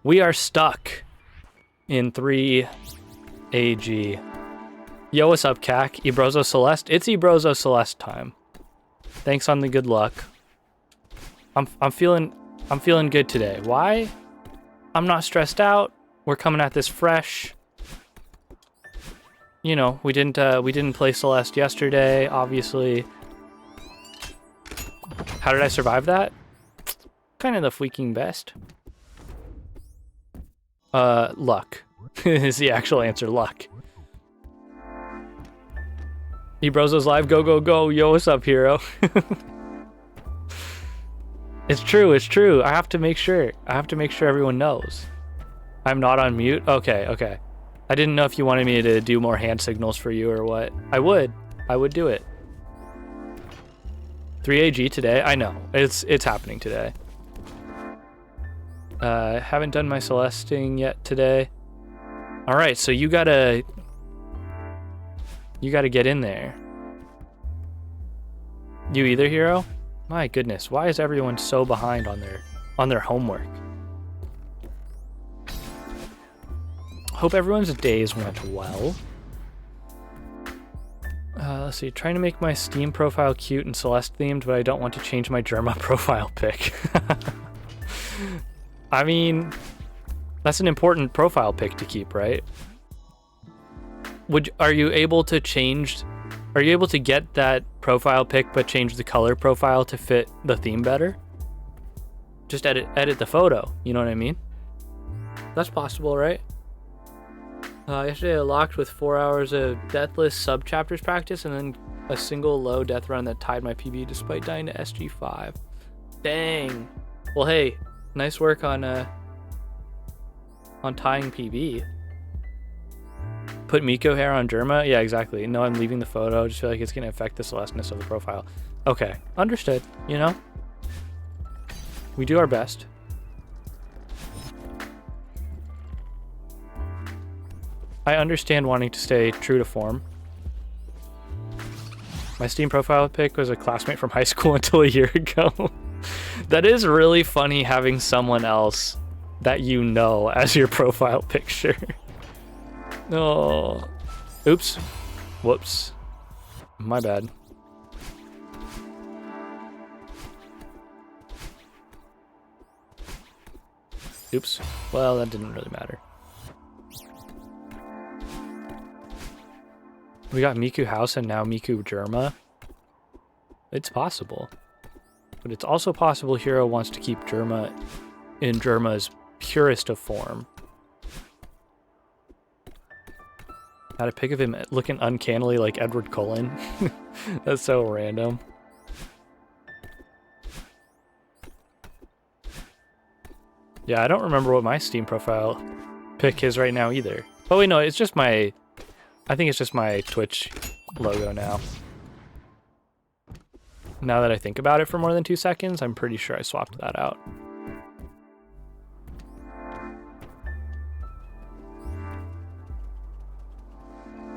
We are stuck in 3 AG. Yo, what's up, CAC? Ebrozo Celeste? It's Ebrozo Celeste time. Thanks on the good luck. I'm feeling good today. Why? I'm not stressed out. We're coming at this fresh. You know, we didn't play Celeste yesterday, obviously. How did I survive that? Kind of the freaking best. Luck is the actual answer. Luck. Ebrozo's live. Go, go, go. Yo, what's up, hero? It's true. It's true. I have to make sure. Everyone knows. I'm not on mute. Okay, okay. I didn't know if you wanted me to do more hand signals for you or what. I would do it. 3AG today. I know. It's happening today. Haven't done my Celesting yet today. All right, so you gotta get in there. You either, hero? My goodness, why is everyone so behind on their homework? Hope everyone's days went well. Let's see, trying to make my Steam profile cute and Celeste themed, but I don't want to change my Germa profile pic. I mean, that's an important profile pic to keep, right? Are you able to get that profile pic but change the color profile to fit the theme better? Just edit the photo, you know what I mean? That's possible, right? Yesterday I locked with 4 hours of deathless sub-chapters practice and then a single low death run that tied my PB despite dying to SG5. Dang. Well, hey, nice work on tying PB. Put Miko hair on Germa? Yeah, exactly. No, I'm leaving the photo. I just feel like it's going to affect the Celeste-ness of the profile. Okay, understood, you know? We do our best. I understand wanting to stay true to form. My Steam profile pic was a classmate from high school until a year ago. That is really funny having someone else that you know as your profile picture. Oh, oops. Whoops. My bad. Oops. Well, that didn't really matter. We got Miku House and now Miku Germa. It's possible. But it's also possible Hero wants to keep Germa in Germa's purest of form. Had a pic of him looking uncannily like Edward Cullen. That's so random. Yeah, I don't remember what my Steam profile pic is right now either. Oh wait, no, it's just my... I think it's just my Twitch logo now. Now that I think about it for more than 2 seconds, I'm pretty sure I swapped that out.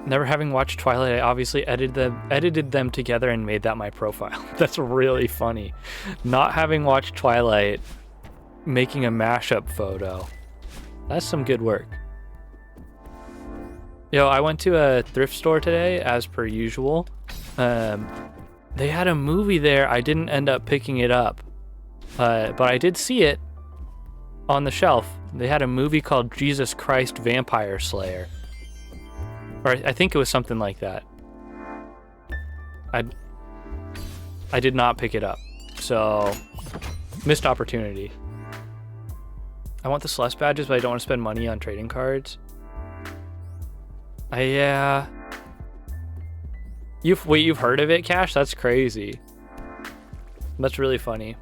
Never having watched Twilight, I obviously edited them together and made that my profile. That's really funny. Not having watched Twilight, making a mashup photo. That's some good work. Yo, I went to a thrift store today, as per usual. They had a movie there. I didn't end up picking it up, but I did see it on the shelf. They had a movie called Jesus Christ Vampire Slayer. Or I think it was something like that. I did not pick it up, so missed opportunity. I want the Celeste badges, but I don't want to spend money on trading cards. Yeah. You've heard of it, Cash? That's crazy. That's really funny.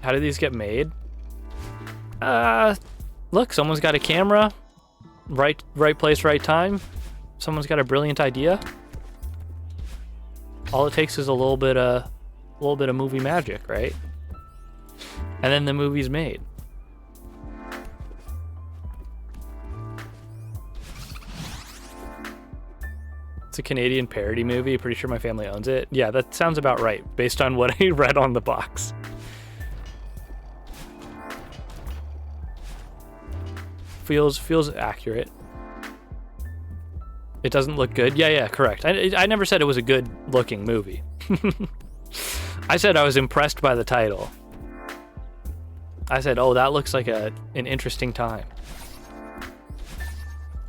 How do these get made? Look, someone's got a camera. Right place, right time. Someone's got a brilliant idea. All it takes is a little bit of movie magic, right? And then the movie's made. It's a Canadian parody movie. Pretty sure my family owns it. Yeah, that sounds about right, based on what I read on the box. feels accurate. It doesn't look good. Yeah, correct. I never said it was a good looking movie. I said I was impressed by the title. I said, oh, that looks like an interesting time.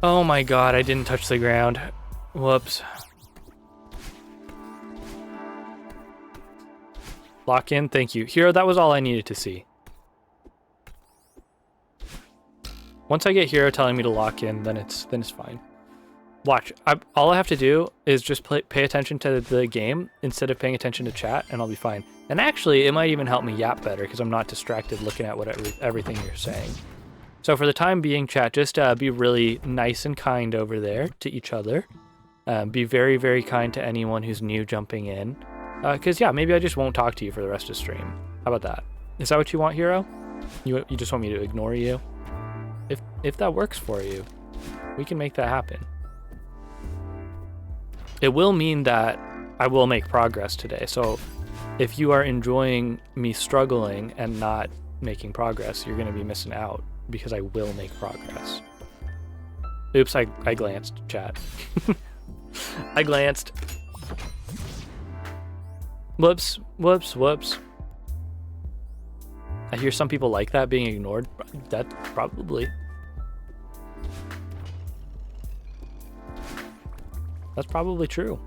Oh my god, I didn't touch the ground. Whoops. Lock in, thank you. Hero, that was all I needed to see. Once I get Hero telling me to lock in, then it's fine. Watch, all I have to do is just pay attention to the game instead of paying attention to chat, and I'll be fine. And actually, it might even help me yap better because I'm not distracted looking at everything you're saying. So for the time being, chat, just be really nice and kind over there to each other. Be very, very kind to anyone who's new jumping in. Because, yeah, maybe I just won't talk to you for the rest of the stream. How about that? Is that what you want, Hero? You just want me to ignore you? If that works for you, we can make that happen. It will mean that I will make progress today. So if you are enjoying me struggling and not making progress, you're going to be missing out because I will make progress. Oops, I glanced, chat. I glanced. Whoops. I hear some people like that being ignored. That probably. That's probably true.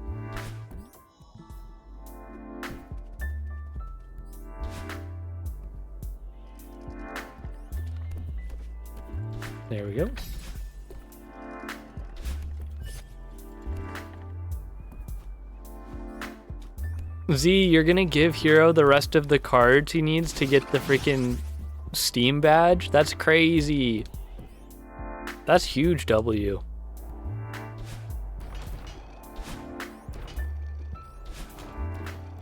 There we go. Z, you're gonna give Hero the rest of the cards he needs to get the freaking Steam badge? That's crazy. That's huge W.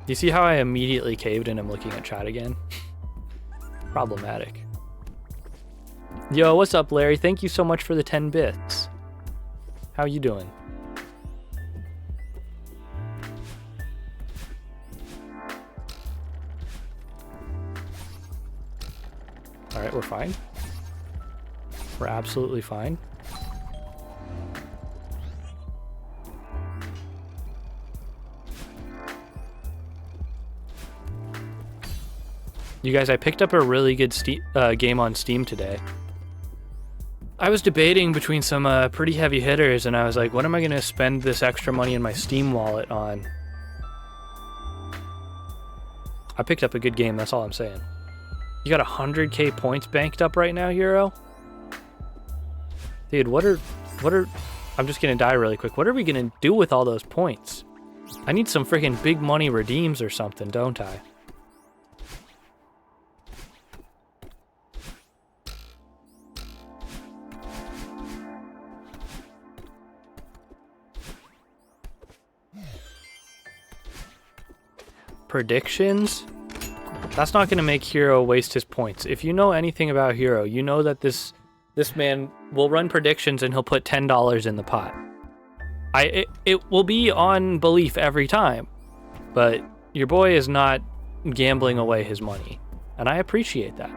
You see how I immediately caved and I'm looking at chat again? Problematic. Yo, what's up, Larry? Thank you so much for the 10 bits. How you doing? All right, we're fine. We're absolutely fine. You guys, I picked up a really good game on Steam today. I was debating between some pretty heavy hitters, and I was like, what am I going to spend this extra money in my Steam wallet on? I picked up a good game, that's all I'm saying. You got 100k points banked up right now, Hero? Dude, what are... I'm just going to die really quick. What are we going to do with all those points? I need some freaking big money redeems or something, don't I? Predictions? That's not going to make Hero waste his points. If you know anything about Hero, you know that this man will run predictions and he'll put $10 in the pot. It will be on belief every time, but your boy is not gambling away his money, and I appreciate that.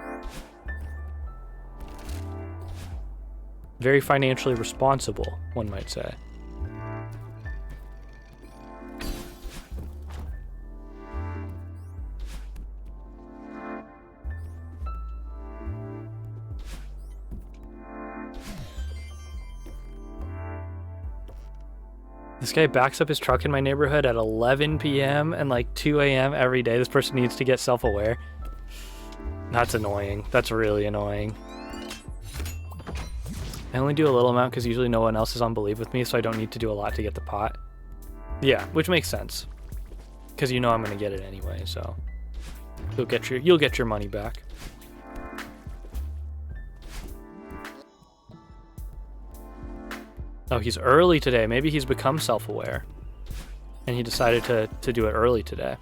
Very financially responsible, one might say. This guy backs up his truck in my neighborhood at 11 p.m. and like 2 a.m. every day. This person needs to get self-aware. That's annoying. That's really annoying. I only do a little amount because usually no one else is on believe with me, so I don't need to do a lot to get the pot. Yeah, which makes sense. Because you know I'm going to get it anyway, so you'll get your money back. Oh, he's early today. Maybe he's become self-aware. And he decided to do it early today.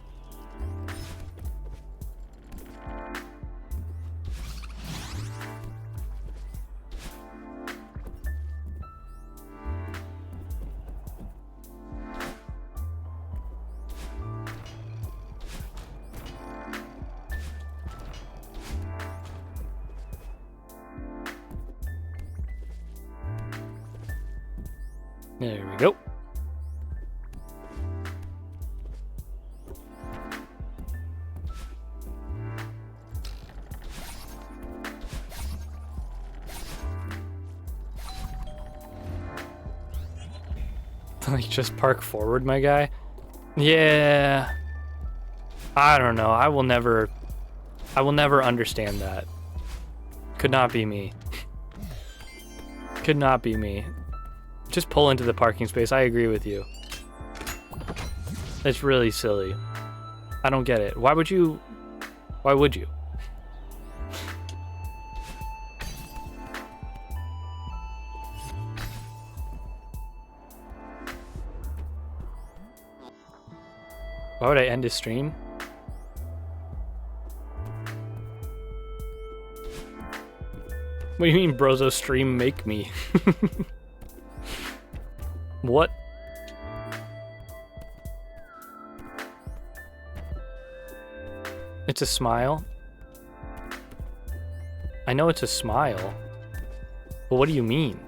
There we go. Like, just park forward, my guy. Yeah. I don't know. I will never understand that. Could not be me. Could not be me. Just pull into the parking space. I agree with you. It's really silly. I don't get it. Why would you? Why would you? Why would I end his stream? What do you mean, Brozo stream make me? What? It's a smile? I know it's a smile. But what do you mean?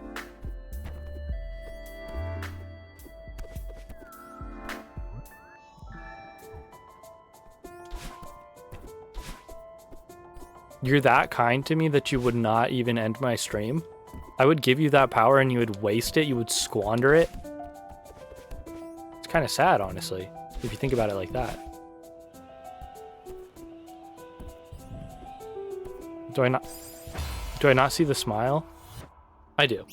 You're that kind to me that you would not even end my stream? I would give you that power and you would waste it, you would squander it. It's kind of sad, honestly, if you think about it like that. Do I not see the smile? I do.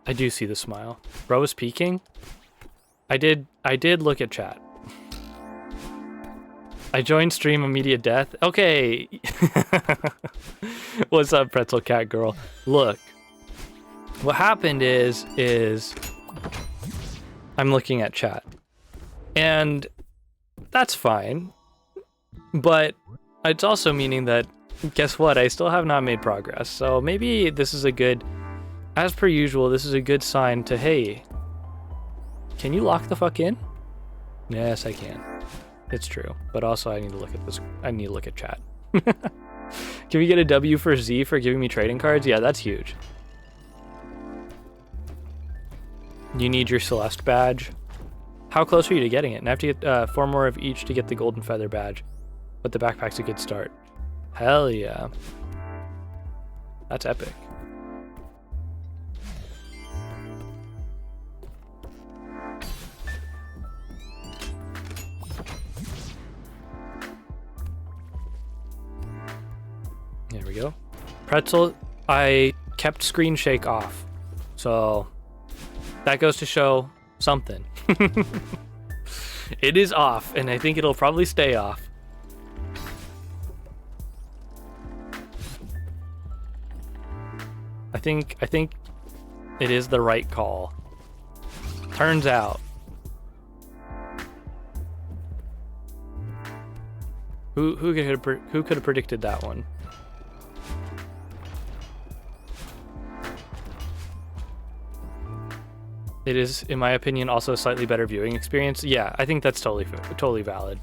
I do see the smile. Bro is peeking? I did look at chat. I joined stream immediate death. Okay. What's up, pretzel cat girl? Look. What happened is I'm looking at chat. And that's fine. But it's also meaning that, guess what? I still have not made progress. So maybe this is a good, as per usual, this is a good sign to, hey, can you lock the fuck in? Yes, I can. It's true, but also I need to look at this. I need to look at chat. Can we get a W for Z for giving me trading cards? Yeah, that's huge. You need your Celeste badge. How close are you to getting it? And I have to get 4 more of each to get the golden feather badge. But the backpack's a good start. Hell yeah. That's epic. There we go. Pretzel, I kept screen shake off. So that goes to show something. It is off, and I think it'll probably stay off. I think it is the right call. Turns out. Who could have predicted that one? It is, in my opinion, also a slightly better viewing experience. Yeah, I think that's totally valid.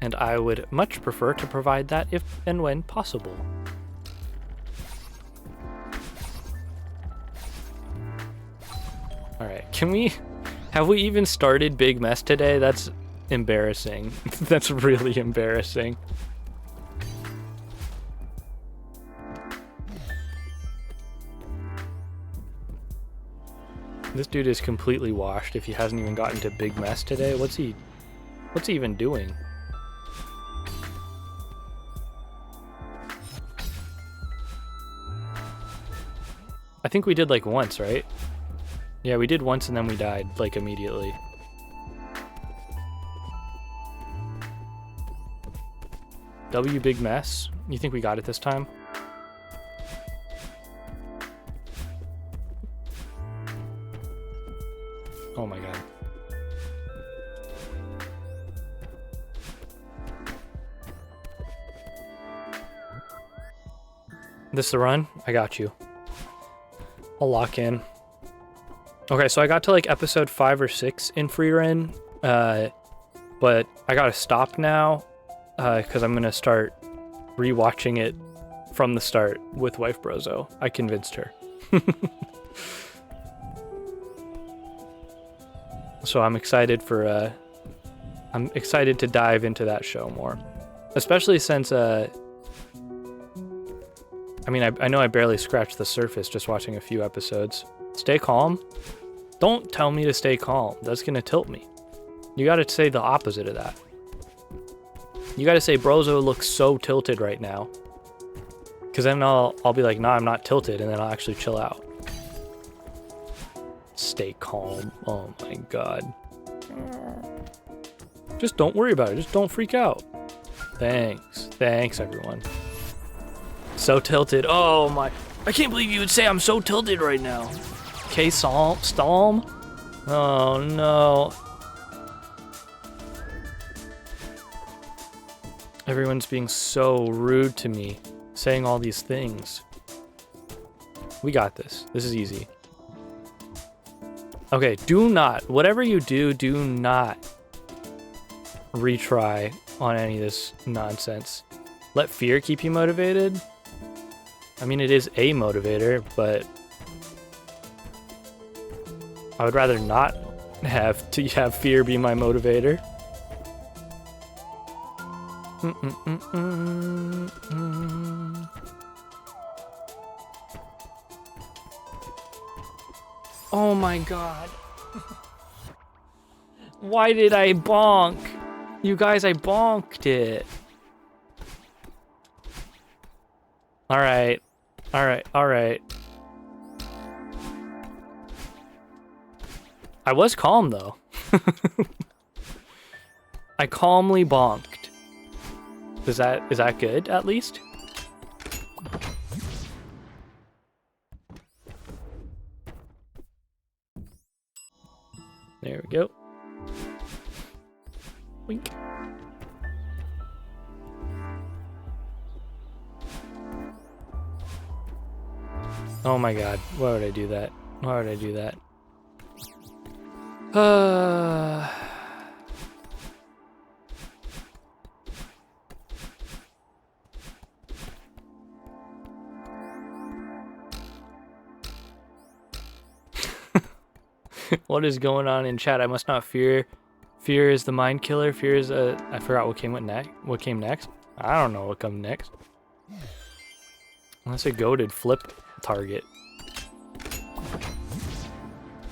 And I would much prefer to provide that if and when possible. All right, have we even started Big Mess today? That's embarrassing. That's really embarrassing. This dude is completely washed if he hasn't even gotten to Big Mess today. What's he even doing? I think we did like once, right? Yeah, we did once and then we died like immediately. W Big Mess? You think we got it this time? Oh my god. This the run? I got you. I'll lock in. Okay, so I got to like episode 5 or 6 in free run, but I gotta stop now because I'm gonna start rewatching it from the start with wife Brozo. I convinced her. So I'm excited for I'm excited to dive into that show more, especially since I mean I know I barely scratched the surface just watching a few episodes. Stay calm? Don't tell me to stay calm. That's gonna tilt me. You gotta say the opposite of that. You gotta say Brozo looks so tilted right now. Cause then I'll be like, nah, I'm not tilted, and then I'll actually chill out. Stay calm. Oh my god. Just don't worry about it. Just don't freak out. Thanks. Thanks, everyone. So tilted. Oh my. I can't believe you would say I'm so tilted right now. Okay, Storm? Oh no. Everyone's being so rude to me, saying all these things. We got this. This is easy. Okay, do not, whatever you do, do not retry on any of this nonsense. Let fear keep you motivated. I mean, it is a motivator, but I would rather not have fear be my motivator. Oh my god. Why did I bonk? You guys, I bonked it. Alright. Alright, alright. I was calm though. I calmly bonked. Is that good at least? There we go. Wink. Oh my god, why would I do that? Why would I do that? What is going on in chat? I must not fear. Fear is the mind killer. Fear is I forgot what came next. What came next? I don't know what comes next. Unless a goated flip target.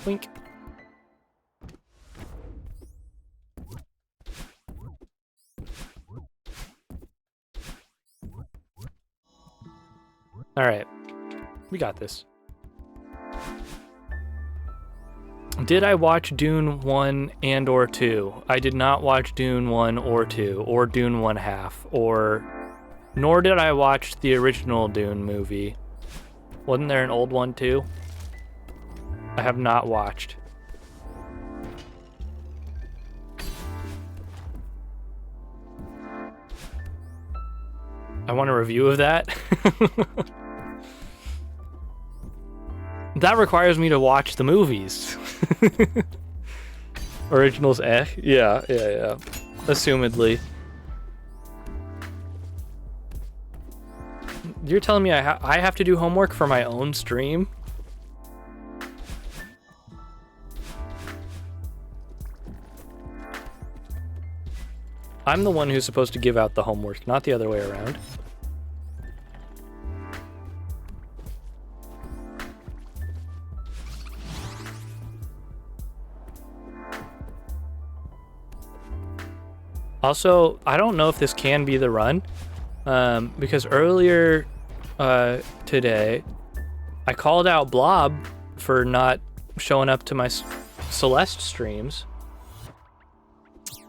Wink. All right, we got this. Did I watch Dune 1 and or 2? I did not watch Dune 1 or 2, or Dune 1/2, nor did I watch the original Dune movie. Wasn't there an old one too? I have not watched. I want a review of that. That requires me to watch the movies. Originals, eh? Yeah. Assumedly. You're telling me I have to do homework for my own stream? I'm the one who's supposed to give out the homework, not the other way around. Also, I don't know if this can be the run, because earlier today, I called out Blob for not showing up to my Celeste streams.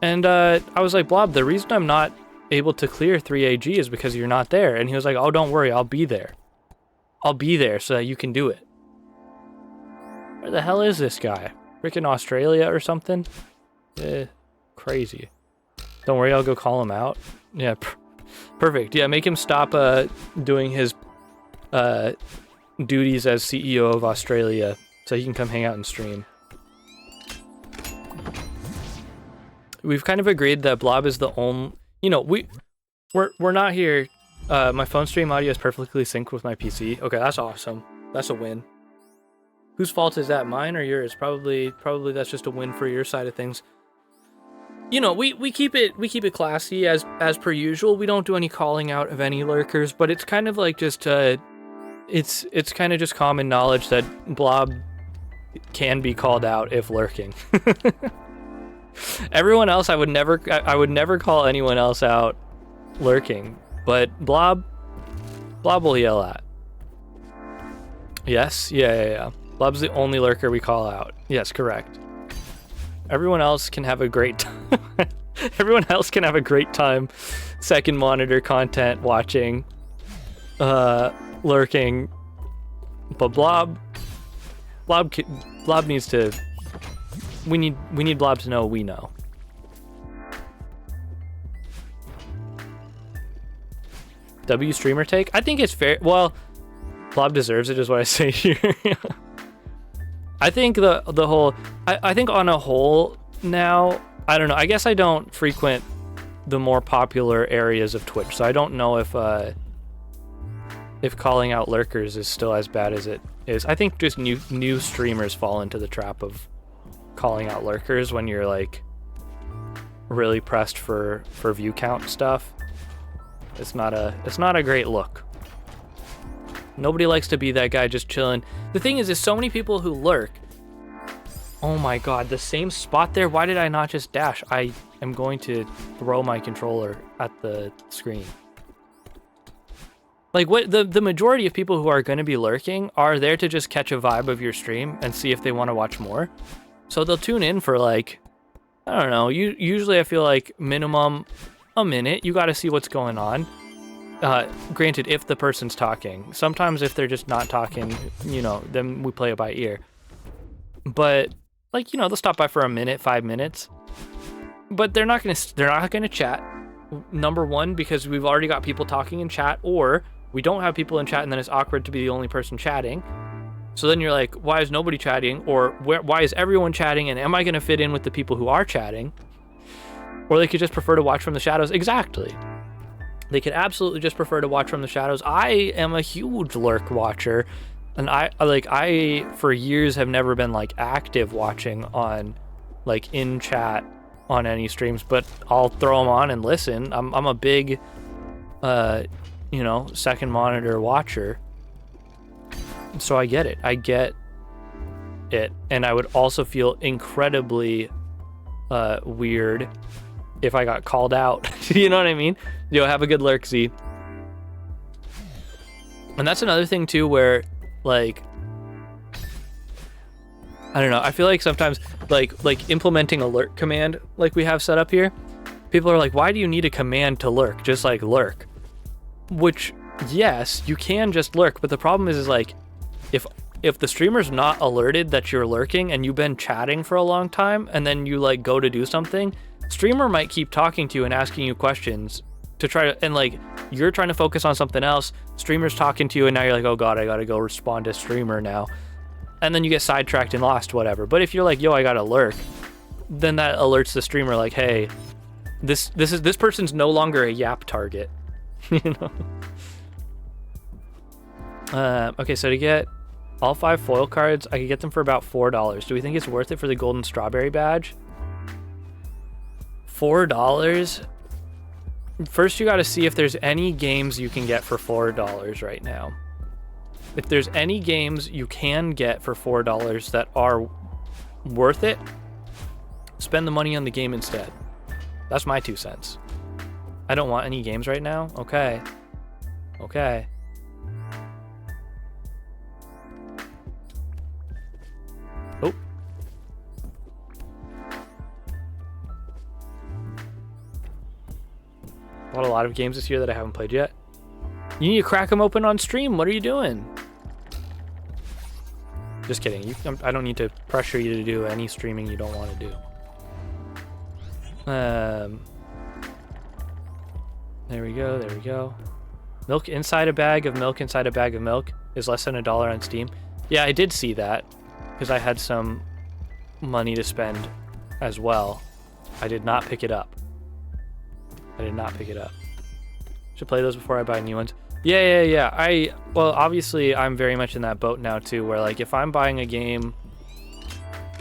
And I was like, Blob, the reason I'm not able to clear 3AG is because you're not there. And he was like, oh, don't worry, I'll be there. I'll be there so that you can do it. Where the hell is this guy? Freaking Australia or something? Crazy. Don't worry, I'll go call him out. Yeah, perfect. Yeah, make him stop doing his duties as CEO of Australia so he can come hang out and stream. We've kind of agreed that Blob is the only... You know, we're not here My phone stream audio is perfectly synced with my PC. Okay, that's awesome. That's a win. Whose fault is that? Mine or yours? Probably that's just a win for your side of things. You know, we keep it classy as per usual. We don't do any calling out of any lurkers, but it's kind of like just it's kind of just common knowledge that Blob can be called out if lurking. Everyone else, I would never call anyone else out lurking, but Blob will yell at. Yes, yeah. Blob's the only lurker we call out. Yes, correct. Everyone else can have a great time. Everyone else can have a great time second monitor content watching, lurking, but Blob needs to. We need Blob to know we know. W streamer take? I think it's fair. Well, Blob deserves it, is what I say here. I think the whole. I think on a whole now. I don't know. I guess I don't frequent the more popular areas of Twitch, so I don't know if calling out lurkers is still as bad as it is. I think just new streamers fall into the trap of calling out lurkers when you're like really pressed for view count stuff. It's not a great look. Nobody likes to be that guy just chilling. The thing is, there's so many people who lurk. Oh my god, the same spot there? Why did I not just dash? I am going to throw my controller at the screen. Like, what the majority of people who are going to be lurking are there to just catch a vibe of your stream and see if they want to watch more. So they'll tune in for like, I don't know, usually I feel like minimum a minute. You got to see what's going on. Granted, if the person's talking. Sometimes if they're just not talking, you know, then we play it by ear. But like, you know, they'll stop by for a minute, 5 minutes. But they're not gonna chat. Number one, because we've already got people talking in chat, or we don't have people in chat and then it's awkward to be the only person chatting. So then you're like, why is nobody chatting? Or why is everyone chatting? And am I gonna fit in with the people who are chatting? Or they could just prefer to watch from the shadows. Exactly. They could absolutely just prefer to watch from the shadows. I am a huge lurk watcher, and I for years have never been like active watching on like in chat on any streams, but I'll throw them on and listen. I'm a big you know, second monitor watcher. So I get it. And I would also feel incredibly weird if I got called out. You know what I mean? Yo, have a good lurk, Z. And that's another thing too, where like, I don't know, I feel like sometimes like implementing a lurk command like we have set up here, people are like, why do you need a command to lurk? Just like lurk. Which, yes, you can just lurk, but the problem is like, if the streamer's not alerted that you're lurking and you've been chatting for a long time and then you like go to do something, streamer might keep talking to you and asking you questions to try to, and like you're trying to focus on something else, streamer's talking to you and now you're like, oh god, I gotta go respond to streamer now, and then you get sidetracked and lost, whatever. But if you're like, yo, I gotta lurk, then that alerts the streamer like, hey, this person's no longer a yap target. You know. Okay, so to get all 5 foil cards, I could get them for about $4. Do we think it's worth it for the golden strawberry badge? $4? First, you got to see if there's any games you can get for $4 right now. If there's any games you can get for $4 that are worth it, spend the money on the game instead. That's my 2 cents. I don't want any games right now? Okay. Okay. Oh. Bought a lot of games this year that I haven't played yet. You need to crack them open on stream. What are you doing? Just kidding. I don't need to pressure you to do any streaming you don't want to do. There we go. There we go. Milk inside a bag of milk inside a bag of milk is less than $1 on Steam. Yeah, I did see that because I had some money to spend as well. I did not pick it up. I did not pick it up. to play those before I buy new ones. Yeah. Well, obviously, I'm very much in that boat now too, where like if I'm buying a game,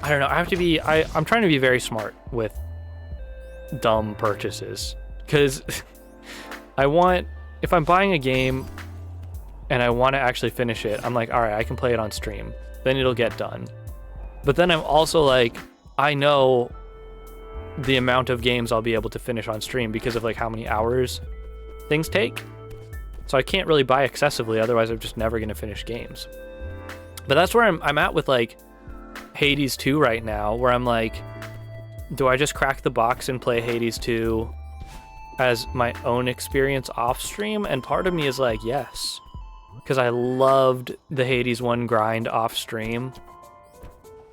I don't know. I have to be. I'm trying to be very smart with dumb purchases, because if I'm buying a game and I want to actually finish it, I'm like, all right, I can play it on stream. Then it'll get done. But then I'm also like, I know the amount of games I'll be able to finish on stream because of like how many hours things take. So I can't really buy excessively, otherwise I'm just never going to finish games. But that's where I'm at with like Hades 2 right now, where I'm like, do I just crack the box and play Hades 2 as my own experience off stream? And part of me is like, yes, because I loved the Hades 1 grind off stream.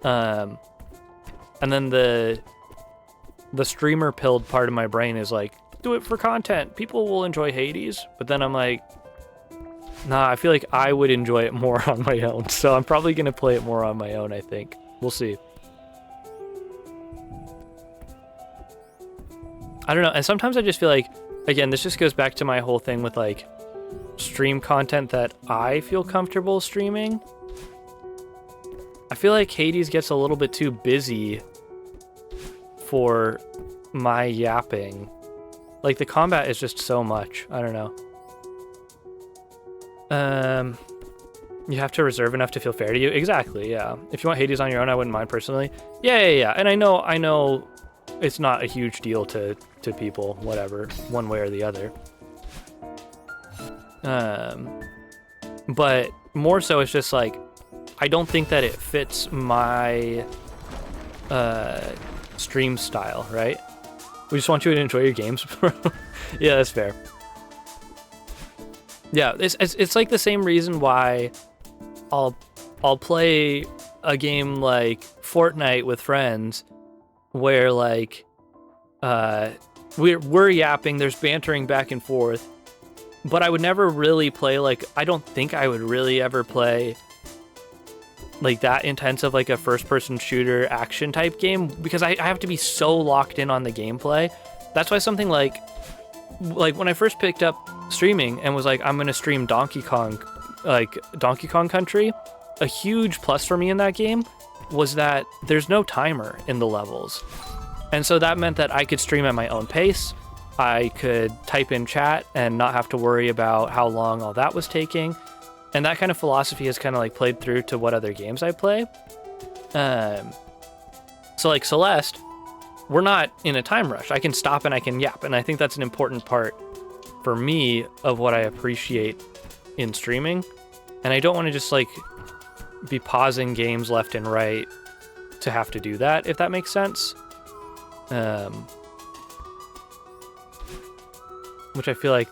And then the streamer pilled part of my brain is like, do it for content. People will enjoy Hades. But then I'm like, nah, I feel like I would enjoy it more on my own. So I'm probably going to play it more on my own, I think. We'll see. I don't know. And sometimes I just feel like, again, this just goes back to my whole thing with like stream content that I feel comfortable streaming. I feel like Hades gets a little bit too busy for my yapping. Like the combat is just so much. I don't know. You have to reserve enough to feel fair to you. Exactly. Yeah. If you want Hades on your own, I wouldn't mind personally. Yeah. And I know it's not a huge deal to people, whatever, one way or the other. But more so it's just like, I don't think that it fits my stream style, right? We just want you to enjoy your games. Yeah, that's fair. Yeah, it's like the same reason why I'll play a game like Fortnite with friends, where like we're yapping, there's bantering back and forth, but I would never really play like, I don't think I would really ever play like that intense of like a first-person shooter action type game, because I have to be so locked in on the gameplay. That's why something like when I first picked up streaming and was like, I'm gonna stream Donkey Kong Country, a huge plus for me in that game was that there's no timer in the levels. And so that meant that I could stream at my own pace. I could type in chat and not have to worry about how long all that was taking. And that kind of philosophy has kind of like played through to what other games I play. So like Celeste, we're not in a time rush. I can stop and I can yap. And I think that's an important part for me of what I appreciate in streaming. And I don't want to just like be pausing games left and right to have to do that, if that makes sense. Which I feel like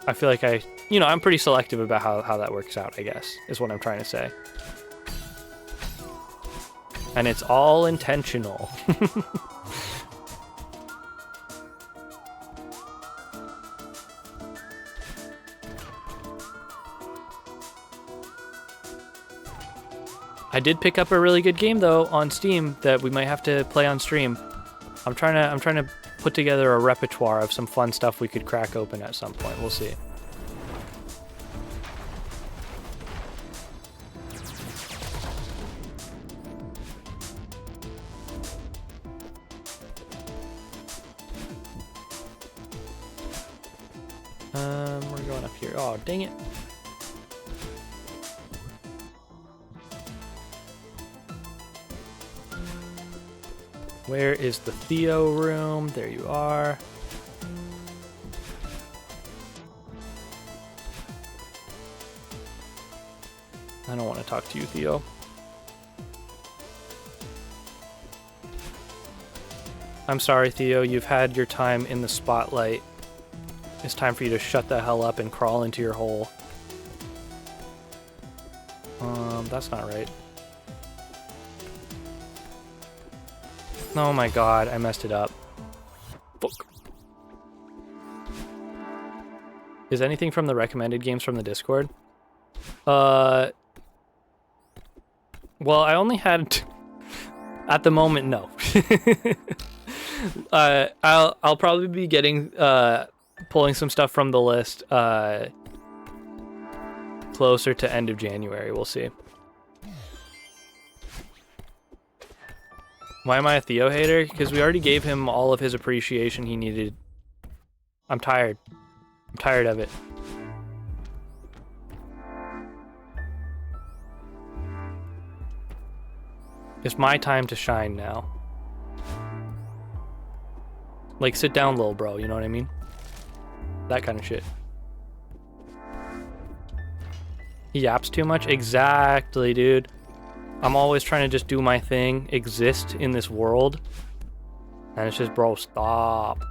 I'm pretty selective about how that works out, I guess, is what I'm trying to say. And it's all intentional. I did pick up a really good game though on Steam that we might have to play on stream. I'm trying to put together a repertoire of some fun stuff we could crack open at some point. We'll see. We're going up here. Oh, dang it. Where is the Theo room? There you are. I don't want to talk to you, Theo. I'm sorry, Theo. You've had your time in the spotlight. It's time for you to shut the hell up and crawl into your hole. That's not right. Oh my god, I messed it up. Fuck. Is anything from the recommended games from the Discord? Well, I only had... At the moment, no. I'll probably be getting pulling some stuff from the list closer to end of January. We'll see. Why am I a Theo hater? Because we already gave him all of his appreciation he needed. I'm tired. I'm tired of it. It's my time to shine now. Like, sit down, little bro, you know what I mean? That kind of shit. He yaps too much? Exactly, dude. I'm always trying to just do my thing, exist in this world. And it's just, bro, stop.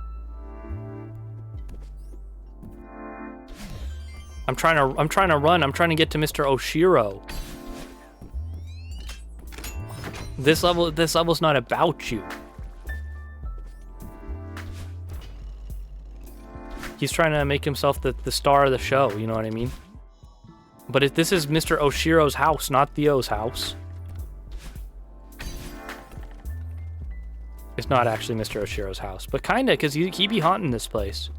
I'm trying to run. I'm trying to get to Mr. Oshiro. This level's not about you. He's trying to make himself the star of the show, you know what I mean? But this is Mr. Oshiro's house, not Theo's house. It's not actually Mr. Oshiro's house, but kinda, because he be haunting this place.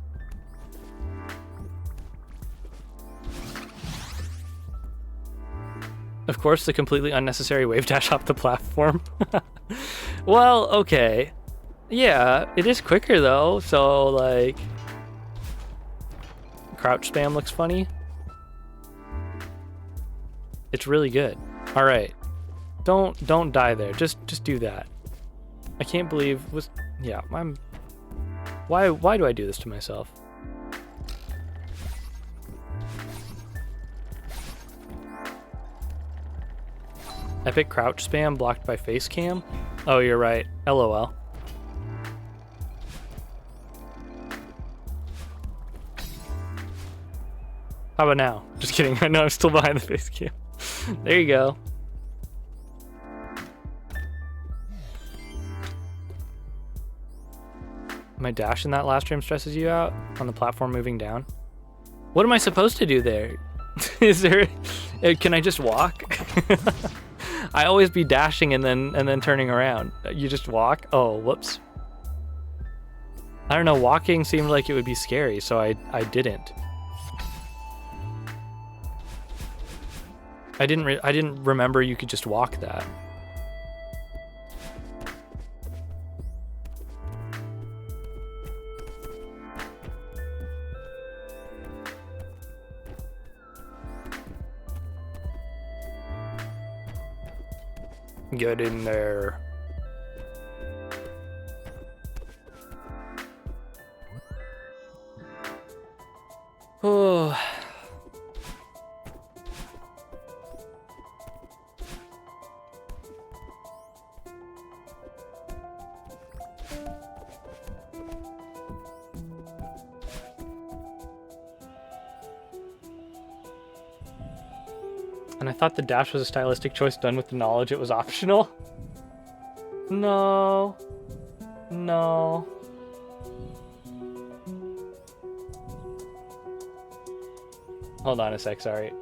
Of course, the completely unnecessary wave dash off the platform. Well, okay. Yeah, it is quicker though, so like... Crouch spam looks funny. It's really good. All right, don't die there. Just do that. I can't believe yeah. Why do I do this to myself? Epic crouch spam blocked by face cam. Oh, you're right. LOL. How about now? Just kidding. I know I'm still behind the face cam. There you go. My dash in that last stream stresses you out on the platform moving down. What am I supposed to do there? Is there? Can I just walk? I always be dashing and then turning around. You just walk? Oh, whoops. I don't know. Walking seemed like it would be scary, so I didn't. I didn't remember you could just walk that. Get in there. Oh. And I thought the dash was a stylistic choice done with the knowledge it was optional. No. No. Hold on a sec, sorry.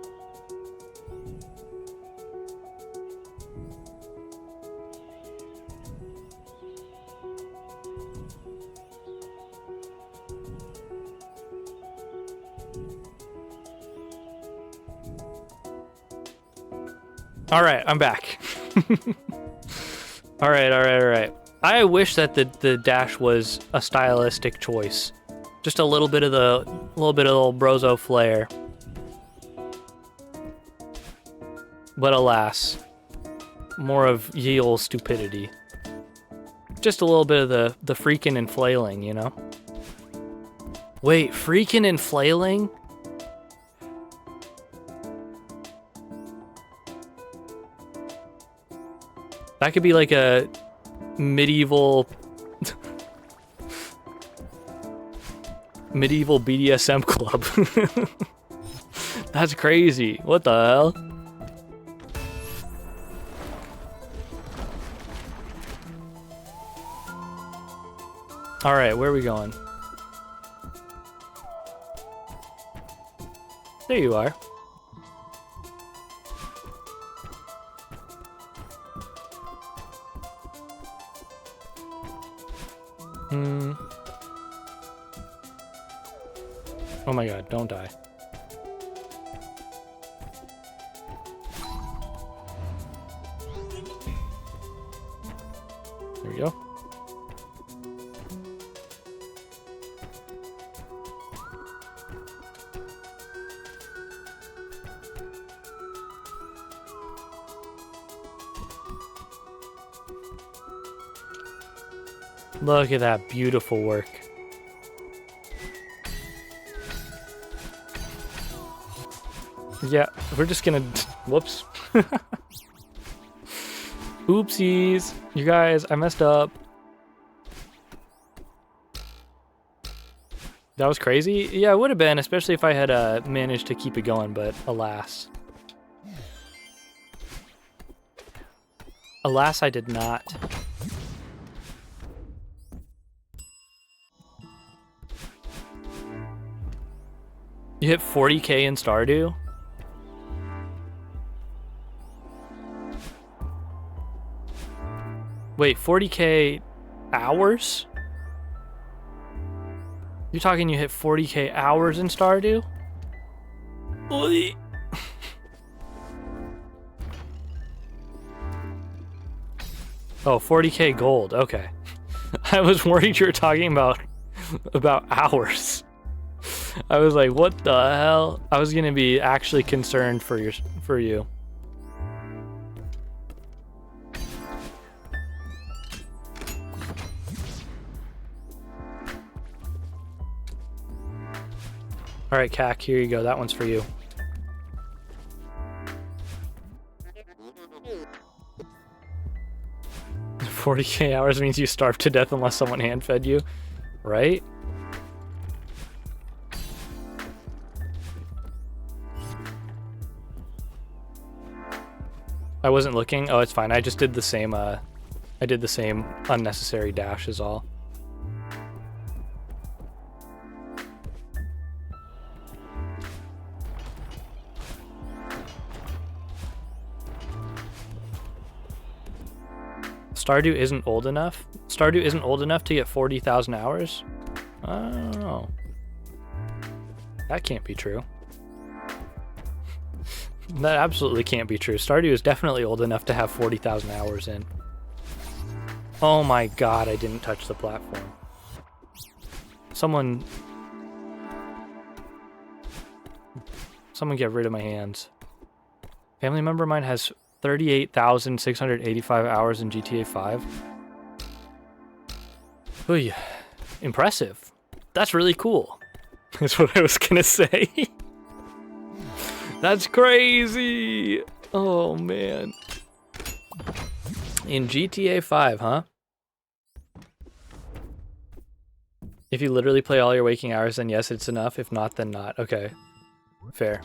All right, I'm back. All right. I wish that the dash was a stylistic choice. Just a little bit of the Ebrozo flair. But alas, more of ye ol' stupidity. Just a little bit of the freaking and flailing, you know? Wait, freaking and flailing? That could be like a medieval BDSM club. That's crazy. What the hell? All right, where are we going? There you are. Oh my god, don't die. There we go. Look at that beautiful work. Yeah, we're just gonna... Whoops. Oopsies. You guys, I messed up. That was crazy? Yeah, it would have been, especially if I had managed to keep it going, but alas. Alas, I did not. You hit 40k in Stardew? Wait, 40k hours? You're talking you hit 40k hours in Stardew? Oy. Oh, 40k gold, okay. I was worried you were talking about hours. I was like, what the hell? I was gonna be actually concerned for you. All right, Cac, here you go. That one's for you. $40k hours means you starve to death unless someone hand-fed you, right? I wasn't looking. Oh, it's fine. I just did the same. I did the same unnecessary dash is all. Stardew isn't old enough? Stardew isn't old enough to get 40,000 hours? I don't know. That can't be true. That absolutely can't be true. Stardew is definitely old enough to have 40,000 hours in. Oh my god, I didn't touch the platform. Someone get rid of my hands. Family member of mine has 38,685 hours in GTA 5. Ooh, impressive. That's really cool. That's what I was gonna say. That's crazy. Oh man. In GTA 5, huh? If you literally play all your waking hours, then yes, it's enough. If not, then not. Okay. Fair.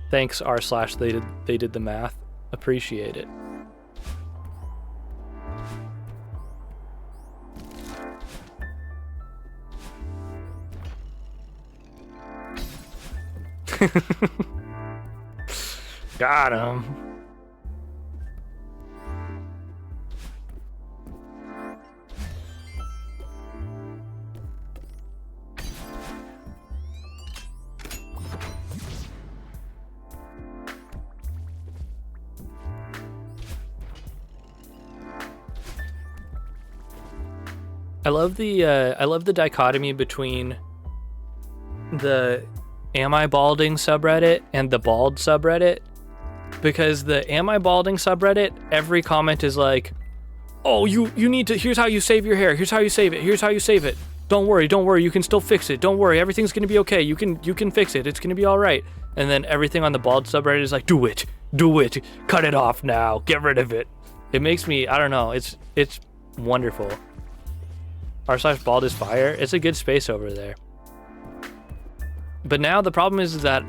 Thanks, r/ they did the math. Appreciate it. Got him. I love the dichotomy between the Am I Balding subreddit and the Bald subreddit, because the Am I Balding subreddit, every comment is like, oh, you need to, here's how you save your hair, here's how you save it, here's how you save it, don't worry, you can still fix it, don't worry, everything's gonna be okay, you can fix it, it's gonna be all right. And then everything on the Bald subreddit is like, do it, cut it off now, get rid of it. It makes me, I don't know, it's wonderful. r/bald is fire. It's a good space over there. But now the problem is that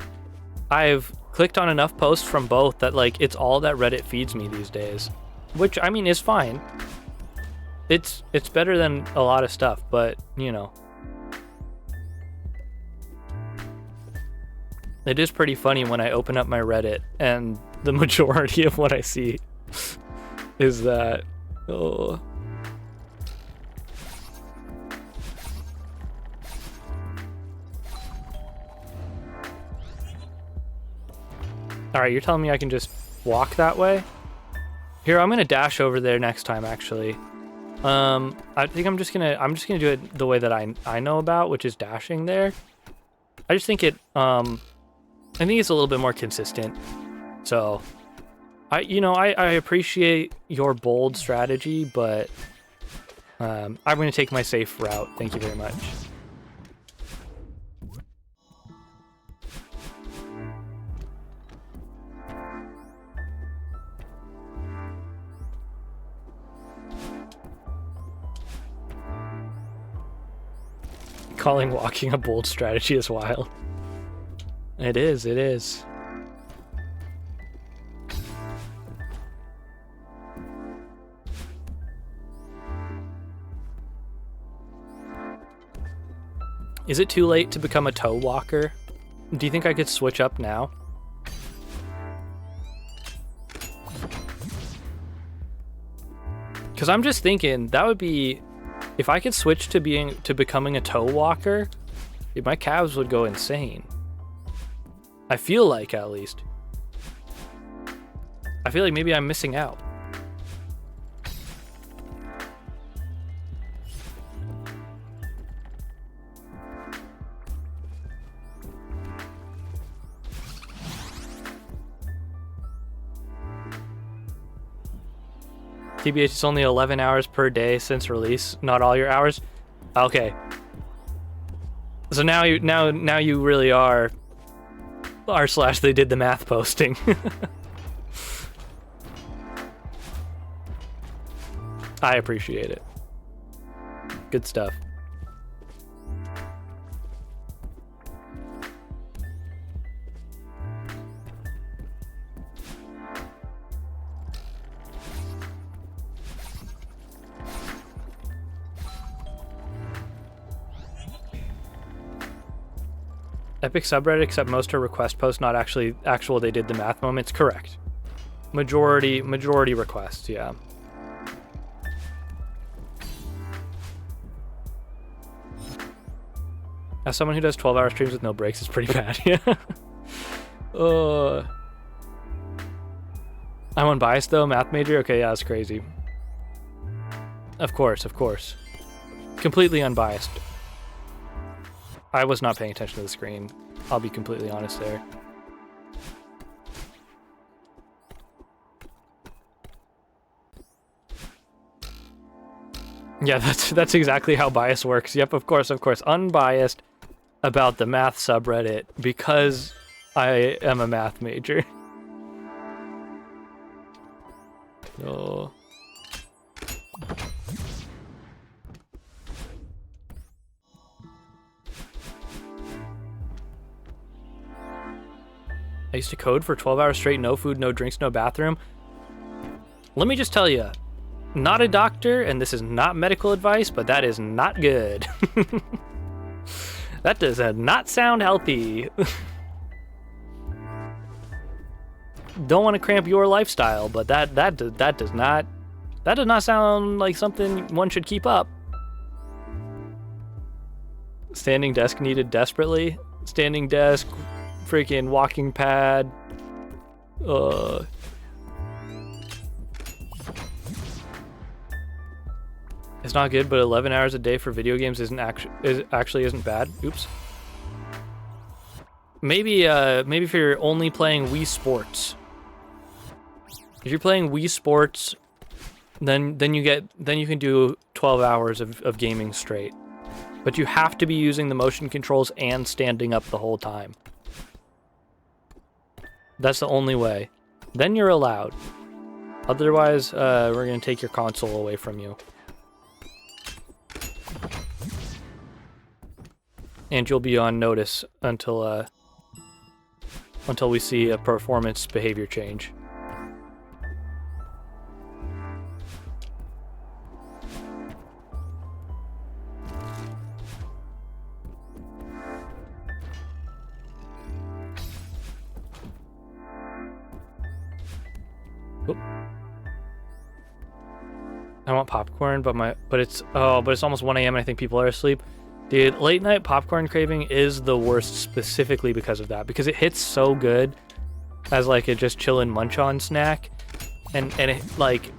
I've clicked on enough posts from both that like it's all that Reddit feeds me these days, which I mean is fine. It's better than a lot of stuff, but you know, it is pretty funny when I open up my Reddit and the majority of what I see is that, oh. All right, you're telling me I can just walk that way? Here, I'm gonna dash over there next time, actually. I think I'm just gonna do it the way that I know about, which is dashing there. I just think I think it's a little bit more consistent. So, I appreciate your bold strategy, but I'm gonna take my safe route. Thank you very much. Calling walking a bold strategy is wild. It is, it is. Is it too late to become a toe walker? Do you think I could switch up now? Because I'm just thinking that would be, if I could switch to becoming a toe walker, my calves would go insane. I feel like, at least. I feel like maybe I'm missing out. TBH, it's only 11 hours per day since release, not all your hours. Okay. So now you really are / they did the math posting. I appreciate it. Good stuff. Epic subreddit, except most are request posts, not actual they did the math moments. Correct. Majority requests, yeah. As someone who does 12-hour streams with no breaks, it's pretty bad. Yeah. I'm unbiased though, math major. Okay, yeah, that's crazy. Of course. Completely unbiased. I was not paying attention to the screen. I'll be completely honest there. Yeah, that's exactly how bias works. Yep, of course. Unbiased about the math subreddit because I am a math major. Oh. I used to code for 12 hours straight, no food, no drinks, no bathroom. Let me just tell you, not a doctor, and this is not medical advice, but that is not good. That does not sound healthy. Don't want to cramp your lifestyle, but that does not sound like something one should keep up. Standing desk needed desperately. Standing desk, freaking walking pad. It's not good, but 11 hours a day for video games actually isn't bad. Oops. Maybe if you're only playing Wii Sports. If you're playing Wii Sports, then you can do 12 hours of gaming straight. But you have to be using the motion controls and standing up the whole time. That's the only way. Then you're allowed. Otherwise, we're gonna take your console away from you. And you'll be on notice until we see a performance behavior change. Oop. I want popcorn, but it's almost 1 a.m. and I think people are asleep. Dude, late night popcorn craving is the worst specifically because of that. Because it hits so good as like a just chillin' munch on snack, and it like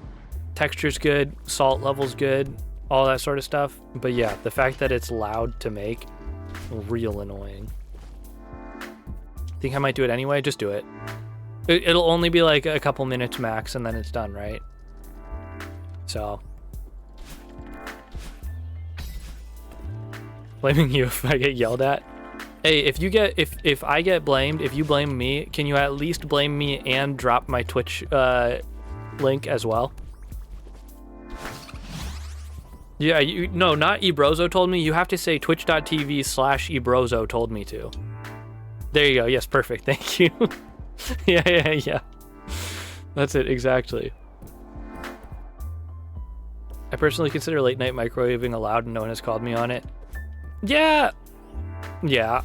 texture's good, salt level's good, all that sort of stuff. But yeah, the fact that it's loud to make, real annoying. Think I might do it anyway? Just do it. It'll only be like a couple minutes max, and then it's done, right? So blaming you if I get yelled at. Hey, if I get blamed, if you blame me, can you at least blame me and drop my Twitch link as well? Yeah, no, not Ebrozo told me. You have to say twitch.tv/Ebrozo told me to. There you go. Yes, perfect. Thank you. Yeah. That's it, exactly. I personally consider late night microwaving allowed and no one has called me on it. Yeah,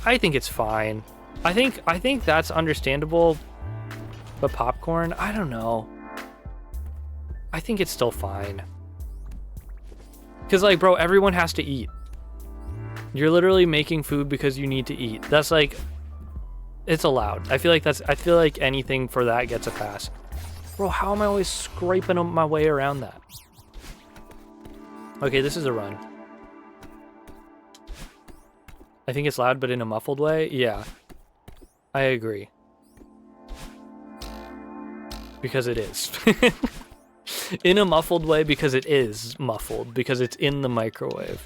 I think it's fine. I think that's understandable. But popcorn, I don't know. I think it's still fine. Cause like, bro, everyone has to eat. You're literally making food because you need to eat. That's like, it's allowed. I feel like anything for that gets a pass. Bro, how am I always scraping my way around that? Okay, this is a run. I think it's loud, but in a muffled way. Yeah, I agree. Because it is. In a muffled way, because it is muffled, because it's in the microwave.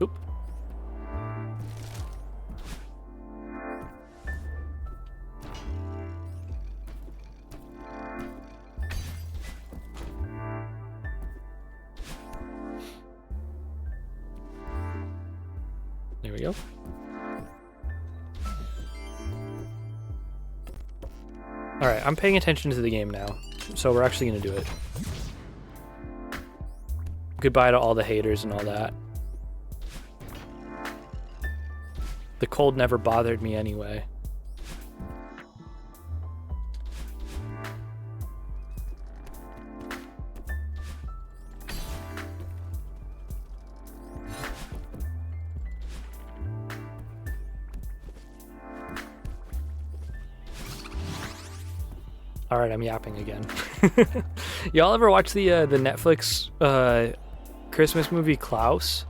Oop. There we go. Alright, I'm paying attention to the game now, so we're actually gonna do it. Goodbye to all the haters and all that. The cold never bothered me anyway. All right, I'm yapping again. Y'all ever watch the Netflix Christmas movie Klaus?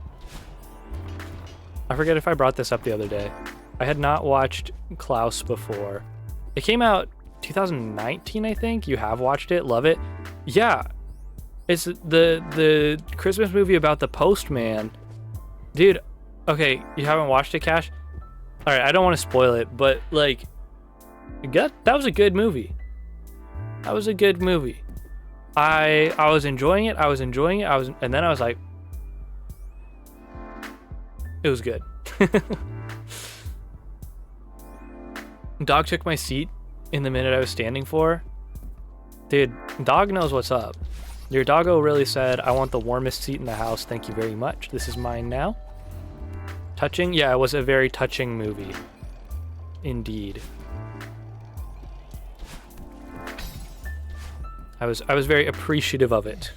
I forget if I brought this up the other day. I had not watched Klaus before. It came out 2019, I think. You have watched it, love it. Yeah, it's the Christmas movie about the postman. Dude, okay, you haven't watched it, Cash? All right, I don't want to spoil it, but like, that was a good movie. That was a good movie. I was enjoying it. And then I was like, it was good. Dog took my seat in the minute I was standing for. Dude, dog knows what's up. Your doggo really said, I want the warmest seat in the house. Thank you very much. This is mine now. Touching? Yeah, it was a very touching movie. Indeed. I was very appreciative of it.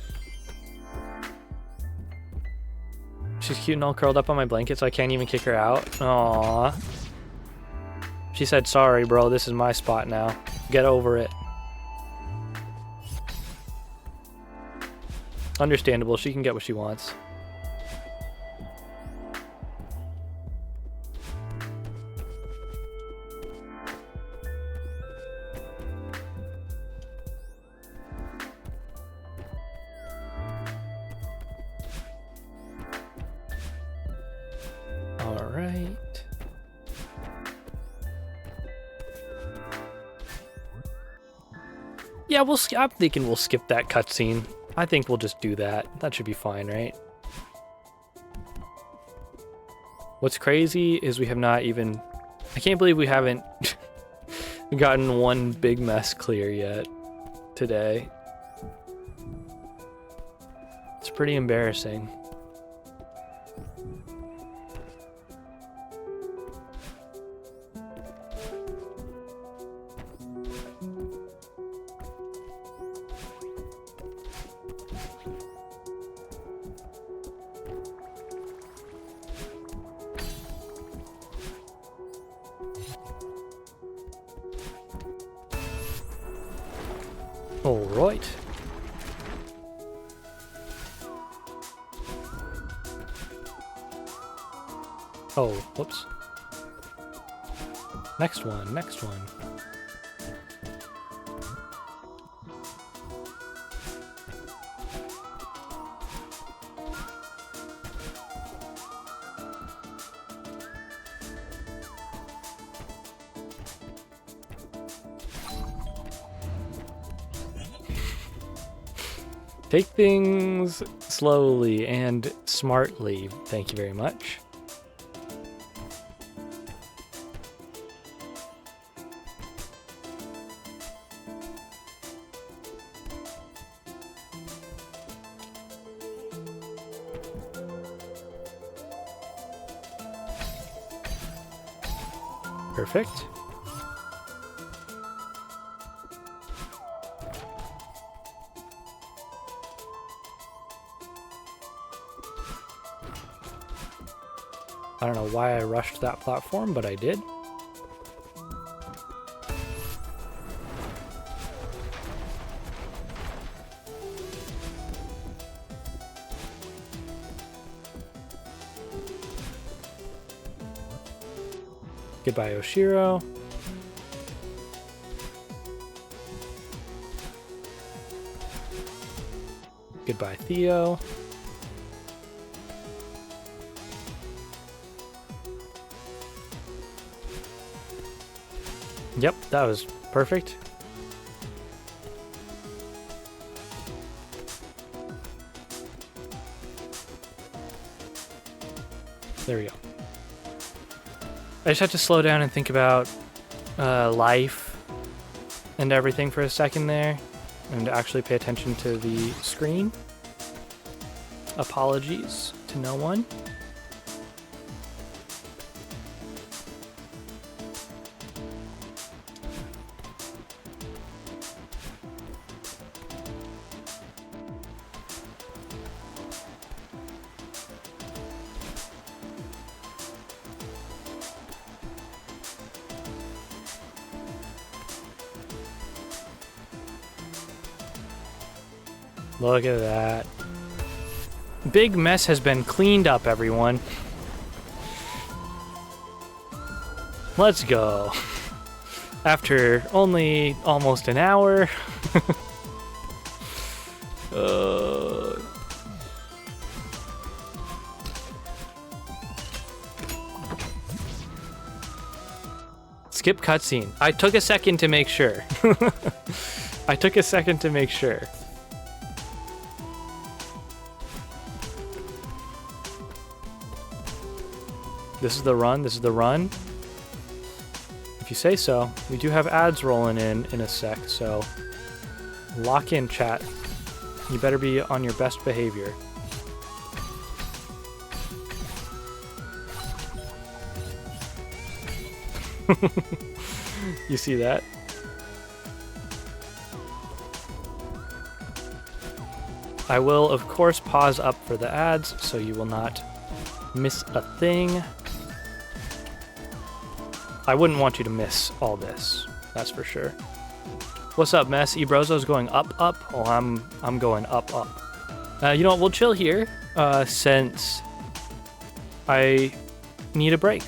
She's cute and all curled up on my blanket, so I can't even kick her out. Aww. She said, sorry, bro, this is my spot now. Get over it. Understandable, she can get what she wants. Yeah, I'm thinking we'll skip that cutscene. I think we'll just do that. That should be fine, right? What's crazy is we have not even... I can't believe we haven't gotten one big mess clear yet today. It's pretty embarrassing. All right. Oh, whoops. Next one, next one. Take things slowly and smartly. Thank you very much. Perfect. I don't know why I rushed that platform, but I did. Goodbye, Oshiro. Goodbye, Theo. Yep, that was perfect. There we go. I just have to slow down and think about life and everything for a second there, and actually pay attention to the screen. Apologies to no one. Look at that. Big mess has been cleaned up, everyone. Let's go. After only almost an hour. Skip cutscene. I took a second to make sure. I took a second to make sure. This is the run, this is the run. If you say so. We do have ads rolling in a sec, so lock in, chat. You better be on your best behavior. You see that? I will, of course, pause up for the ads, so you will not miss a thing. I wouldn't want you to miss all this, that's for sure. What's up, Mess? Ebrozo's going up. Oh, I'm going up. You know what? We'll chill here, since I need a break.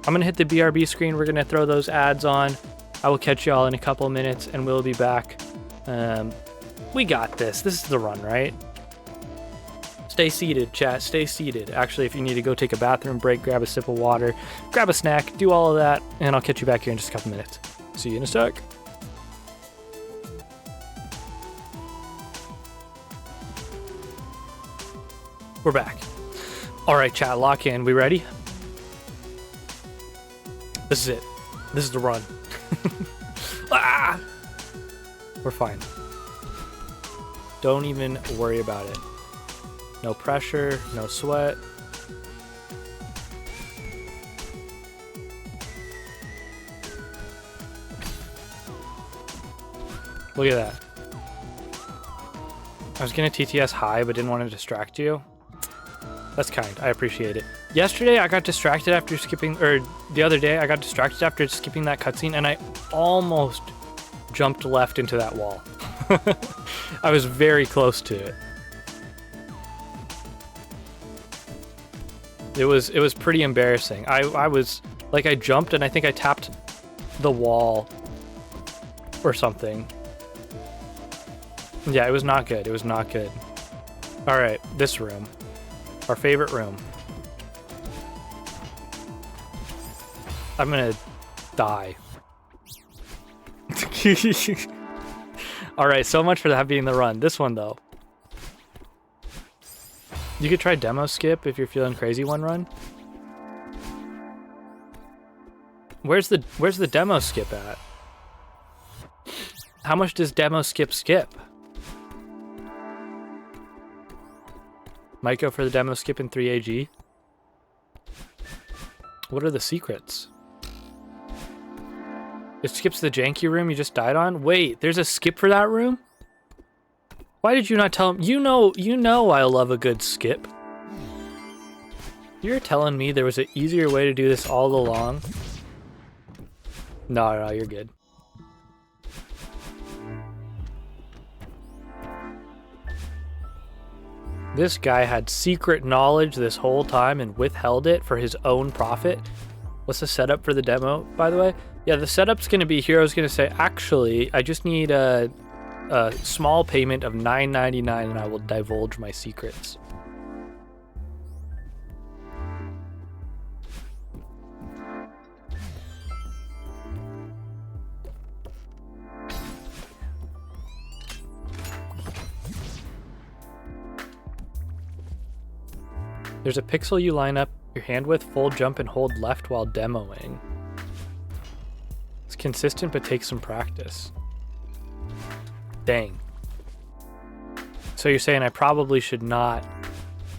I'm gonna hit the BRB screen. We're gonna throw those ads on. I will catch y'all in a couple of minutes, and we'll be back. We got this. This is the run, right? Stay seated, chat. Stay seated. Actually, if you need to go take a bathroom break, grab a sip of water, grab a snack, do all of that, and I'll catch you back here in just a couple minutes. See you in a sec. We're back. All right, chat, lock in. We ready? This is it. This is the run. Ah! We're fine. Don't even worry about it. No pressure, no sweat. Look at that. I was gonna TTS high, but didn't want to distract you. That's kind. I appreciate it. Yesterday, I got distracted after skipping, or the other day, I got distracted after skipping that cutscene, and I almost jumped left into that wall. I was very close to it. It was pretty embarrassing. I was like, I jumped and I think I tapped the wall or something. Yeah, it was not good. It was not good. All right, this room, our favorite room. I'm gonna die. All right, so much for that being the run. This one though. You could try demo skip if you're feeling crazy one run. Where's the demo skip at? How much does demo skip? Might go for the demo skip in 3AG. What are the secrets? It skips the janky room you just died on? Wait, there's a skip for that room? Why did you not tell him? You know I love a good skip. You're telling me there was an easier way to do this all along? No, you're good. This guy had secret knowledge this whole time and withheld it for his own profit. What's the setup for the demo, by the way? Yeah, the setup's going to be Hero's going to say, actually, I just need a small payment of $9.99 and I will divulge my secrets. There's a pixel you line up your hand with, full jump and hold left while demoing. It's consistent but takes some practice. Dang. So you're saying I probably should not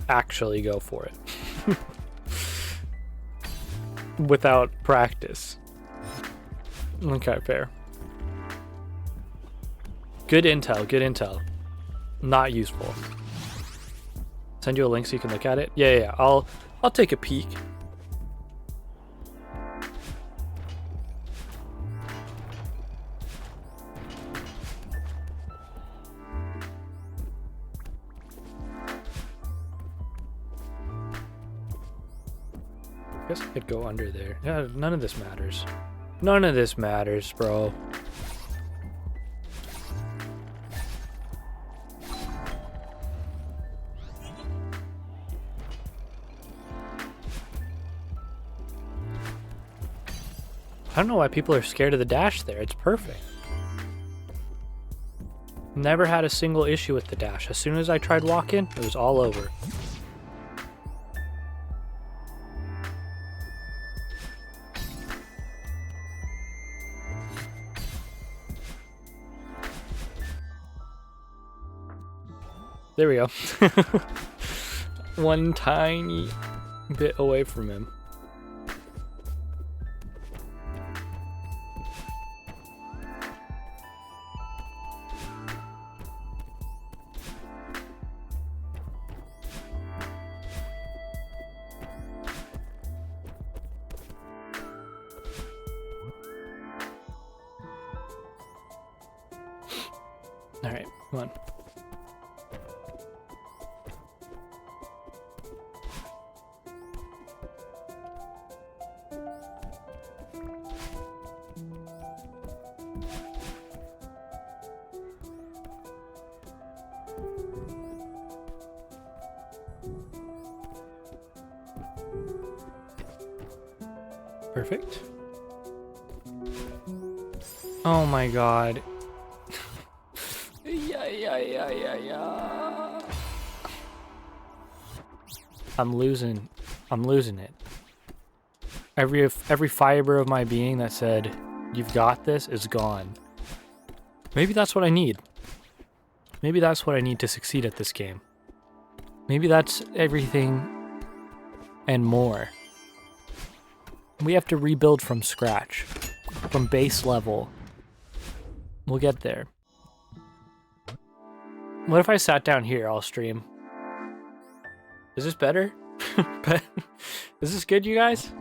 actually go for it. Without practice. Okay, fair. Good intel, good intel. Not useful. Send you a link so you can look at it? Yeah. I'll take a peek. I guess I could go under there. Yeah, none of this matters. None of this matters, bro. I don't know why people are scared of the dash there. It's perfect. Never had a single issue with the dash. As soon as I tried walking, it was all over. There we go. One tiny bit away from him. All right, come on. Perfect. Oh my god. Yeah. I'm losing it. Every fiber of my being that said, "You've got this," is gone. Maybe that's what I need. Maybe that's what I need to succeed at this game. Maybe that's everything and more. We have to rebuild from scratch, from base level. We'll get there. What if I sat down here? I'll stream. Is this better? Is this good, you guys?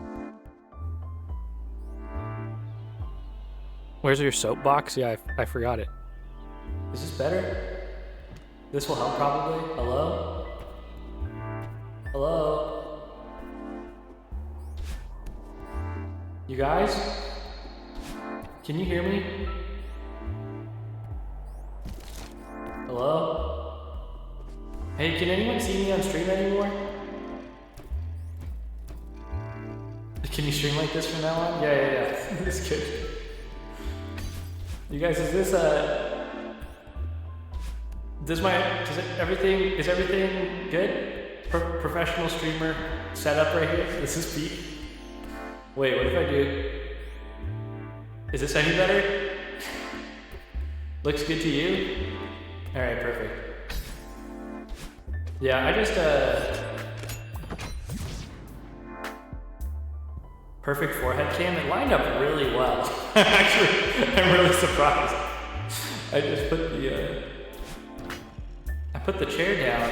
Where's your soapbox? Yeah, I forgot it. Is this better? This will help probably. Hello? Hello? You guys? Can you hear me? Hello? Hey, can anyone see me on stream anymore? Can you stream like this from now on? Yeah. This is good. You guys, is everything good? Professional streamer setup right here. This is Pete. Wait, what if I do? Is this any better? Looks good to you? All right, perfect. Yeah, I just perfect forehead cam. It lined up really well. Actually, I'm really surprised. I just put the chair down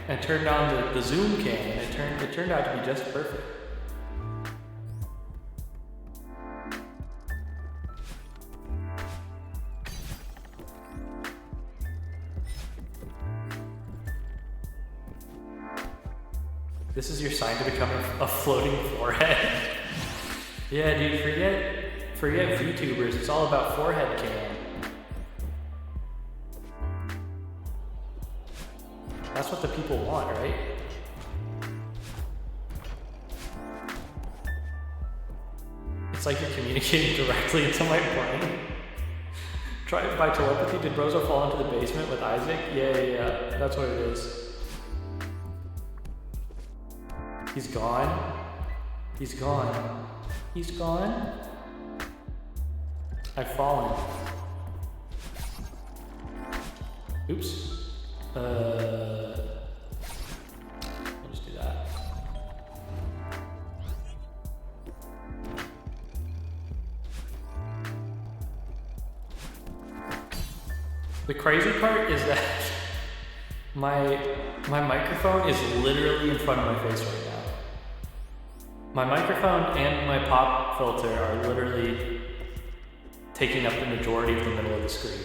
and turned on the zoom cam, and it turned out to be just perfect. This is your sign to become a floating forehead. Yeah, dude, forget VTubers. It's all about forehead cam. That's what the people want, right? It's like you're communicating directly into my brain. Try it by telepathy. Did Brozo fall into the basement with Isaac? Yeah. That's what it is. He's gone. He's gone. He's gone. I've fallen. Oops. I'll just do that. The crazy part is that my microphone is literally in front of my face right now. My microphone and my pop filter are literally taking up the majority of the middle of the screen.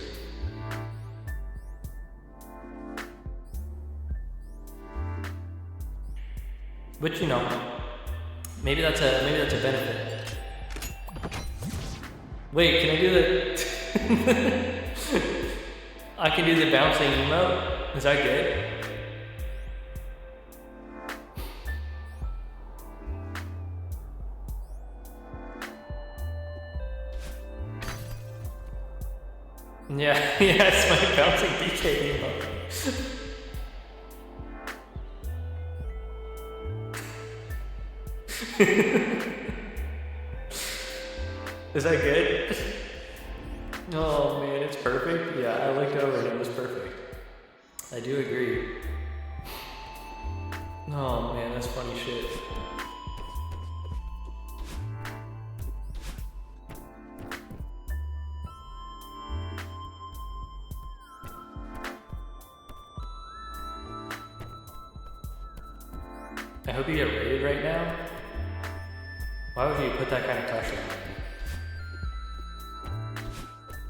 Which, you know, maybe that's a benefit. Wait, can I do the I can do the bouncing emote? Is that good? Yeah, it's my bouncing BK emote. Is that good? Oh man, it's perfect. Yeah, I looked over and it was perfect. I do agree. Oh man, that's funny shit. I hope you get raided right now. Why would you put that kind of pressure on me?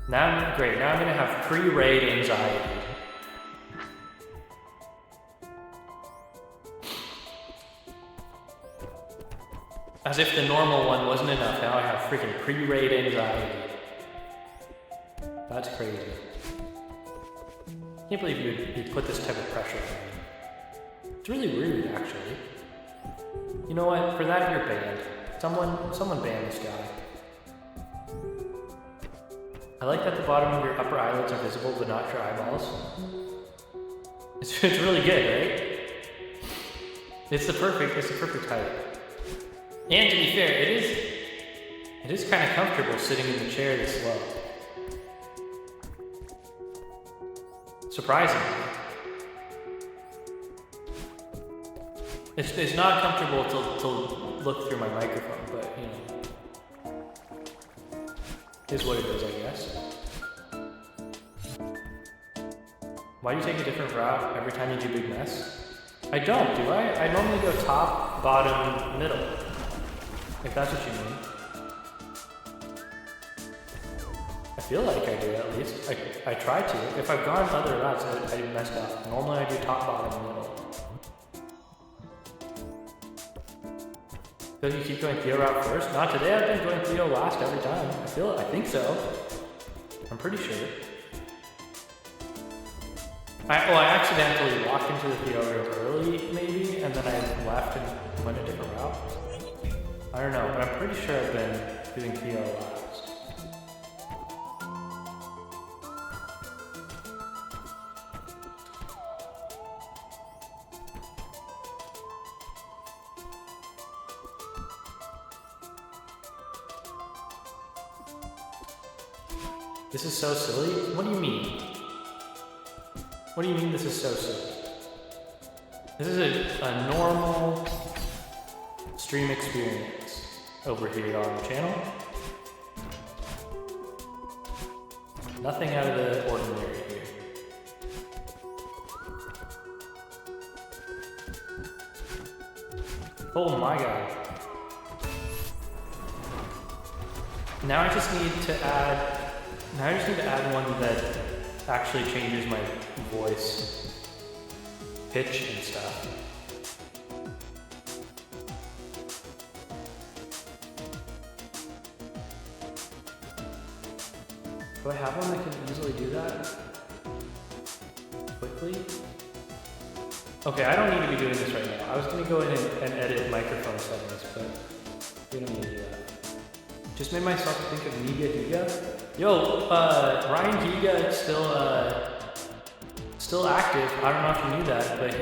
Now I'm great. Now I'm gonna have pre-raid anxiety. As if the normal one wasn't enough, now I have freaking pre-raid anxiety. That's crazy. Can't believe you'd put this type of pressure on me. It's really rude, actually. You know what? For that, you're banned. Someone ban this guy. I like that the bottom of your upper eyelids are visible, but not your eyeballs. It's really good, right? It's the perfect height. And to be fair, it is kind of comfortable sitting in the chair this low. Surprisingly. It's not comfortable to look through my microphone, but you know, is what it is, I guess. Why do you take a different route every time you do big mess? I don't, do I? I normally go top, bottom, middle. If that's what you mean. feel like I do at least. I try to. If I've gone other routes, I messed up. Normally I do top, bottom, middle. So you keep going Theo route first? Not today, I've been going Theo last every time. I think so. I'm pretty sure. I accidentally walked into the Theo real early, maybe, and then I left and went a different route. I don't know, but I'm pretty sure I've been doing Theo last. This is so silly? What do you mean? What do you mean this is so silly? This is a normal stream experience over here on the channel. Nothing out of the ordinary here. Oh my god. Now I just need to add one that actually changes my voice pitch and stuff. Do I have one that can easily do that quickly? Okay, I don't need to be doing this right now. I was going to go in and edit microphone settings, but we don't need to do that. Just made myself think of Niga Higa. Yo, Ryan Higa is still active. I don't know if you knew that, but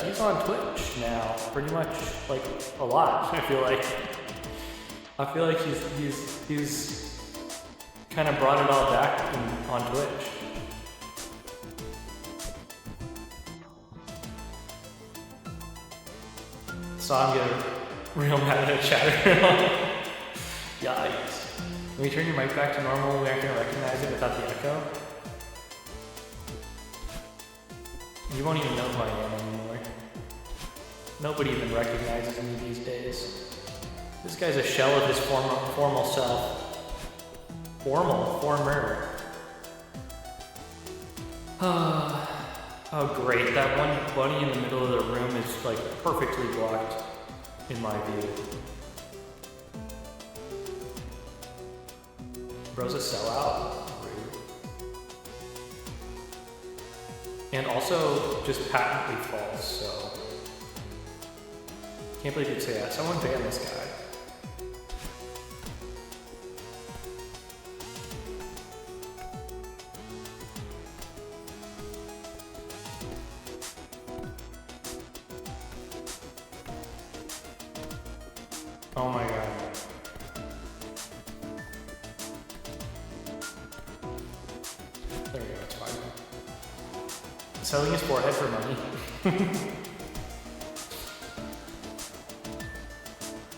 he's on Twitch now, pretty much like a lot. I feel like he's kind of brought it all back on Twitch. So I'm getting real mad at chatter. Yikes. When you turn your mic back to normal, we aren't going to recognize it without the echo. You won't even know who I am anymore. Nobody even recognizes me these days. This guy's a shell of his formal self. Former. Oh great, that one bunny in the middle of the room is like perfectly blocked in my view. Bro's a sellout. And also just patently false, so. Can't believe you'd say that. Someone ban this guy. Oh my god. There we go, it's fine. Selling his forehead for money.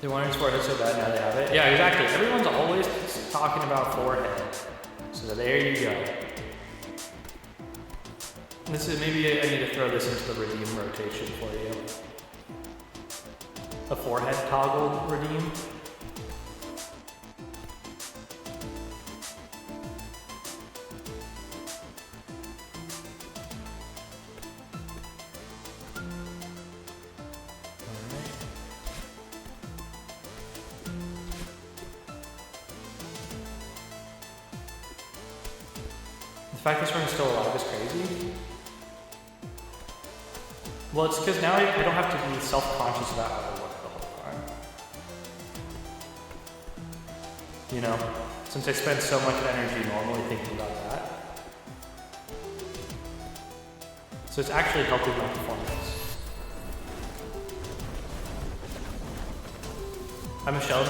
They wanted his forehead so bad, now they have it. Yeah, exactly. Everyone's always talking about forehead. So there you go. This is, maybe I need to throw this into the redeem rotation for you. A forehead toggle redeem. The fact this one's still alive is crazy. Well, it's because now I don't have to be self-conscious about how I work the whole time. You know, since I spend so much energy normally thinking about that. So it's actually helping my performance. I'm a shell of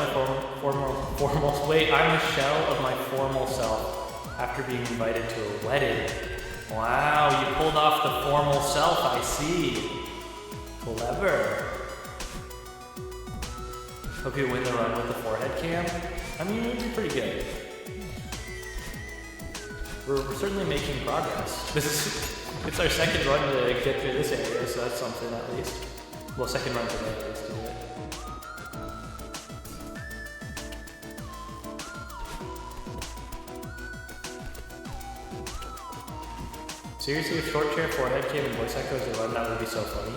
my formal self after being invited to a wedding. Wow, you pulled off the formal self, I see. Clever. Hope you win the run with the forehead cam. I mean, it would be pretty good. We're certainly making progress. It's our second run to get through this area, so that's something at least. Well, second run today at least to do it. Seriously, if short chair, forehead cam, and voice echoes are run, that would be so funny.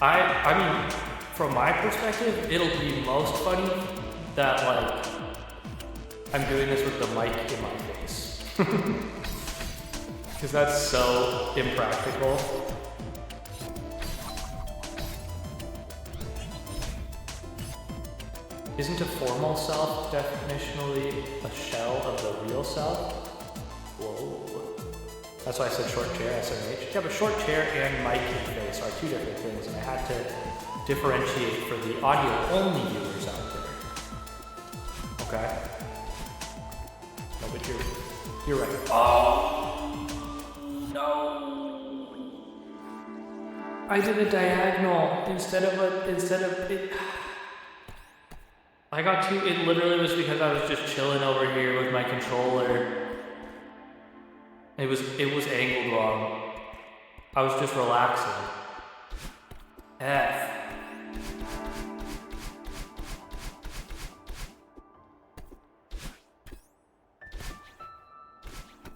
I mean, from my perspective, it'll be most funny that, like, I'm doing this with the mic in my face. Because that's so impractical. Isn't a formal self definitionally a shell of the real self? Whoa. That's why I said short chair, SMH. Yeah, but short chair and mic in face are two different things, and I had to differentiate for the audio-only viewers out there. Okay? No, but you're right. Oh! No! I did a diagonal instead of it. I got to, it literally was because I was just chilling over here with my controller. It was angled wrong. I was just relaxing. F.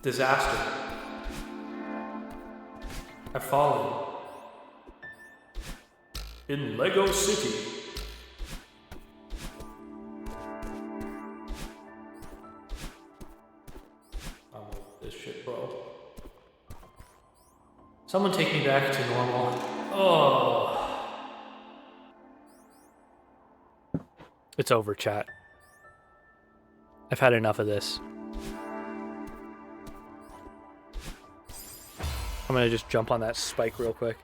Disaster. I've fallen. In Lego City. Someone take me back to normal. Oh. It's over, chat. I've had enough of this. I'm gonna just jump on that spike real quick.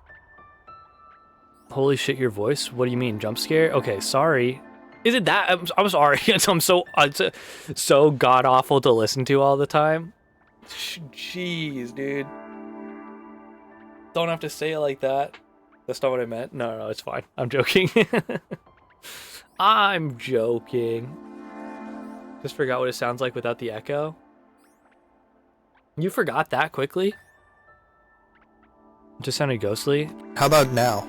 Holy shit, your voice? What do you mean, jump scare? Okay, sorry. Is it that? I'm sorry. I'm so god awful to listen to all the time. Jeez, dude. Don't have to say it like that. That's not what I meant. No, it's fine. I'm joking. I'm joking. Just forgot what it sounds like without the echo. You forgot that quickly? It just sounded ghostly. How about now?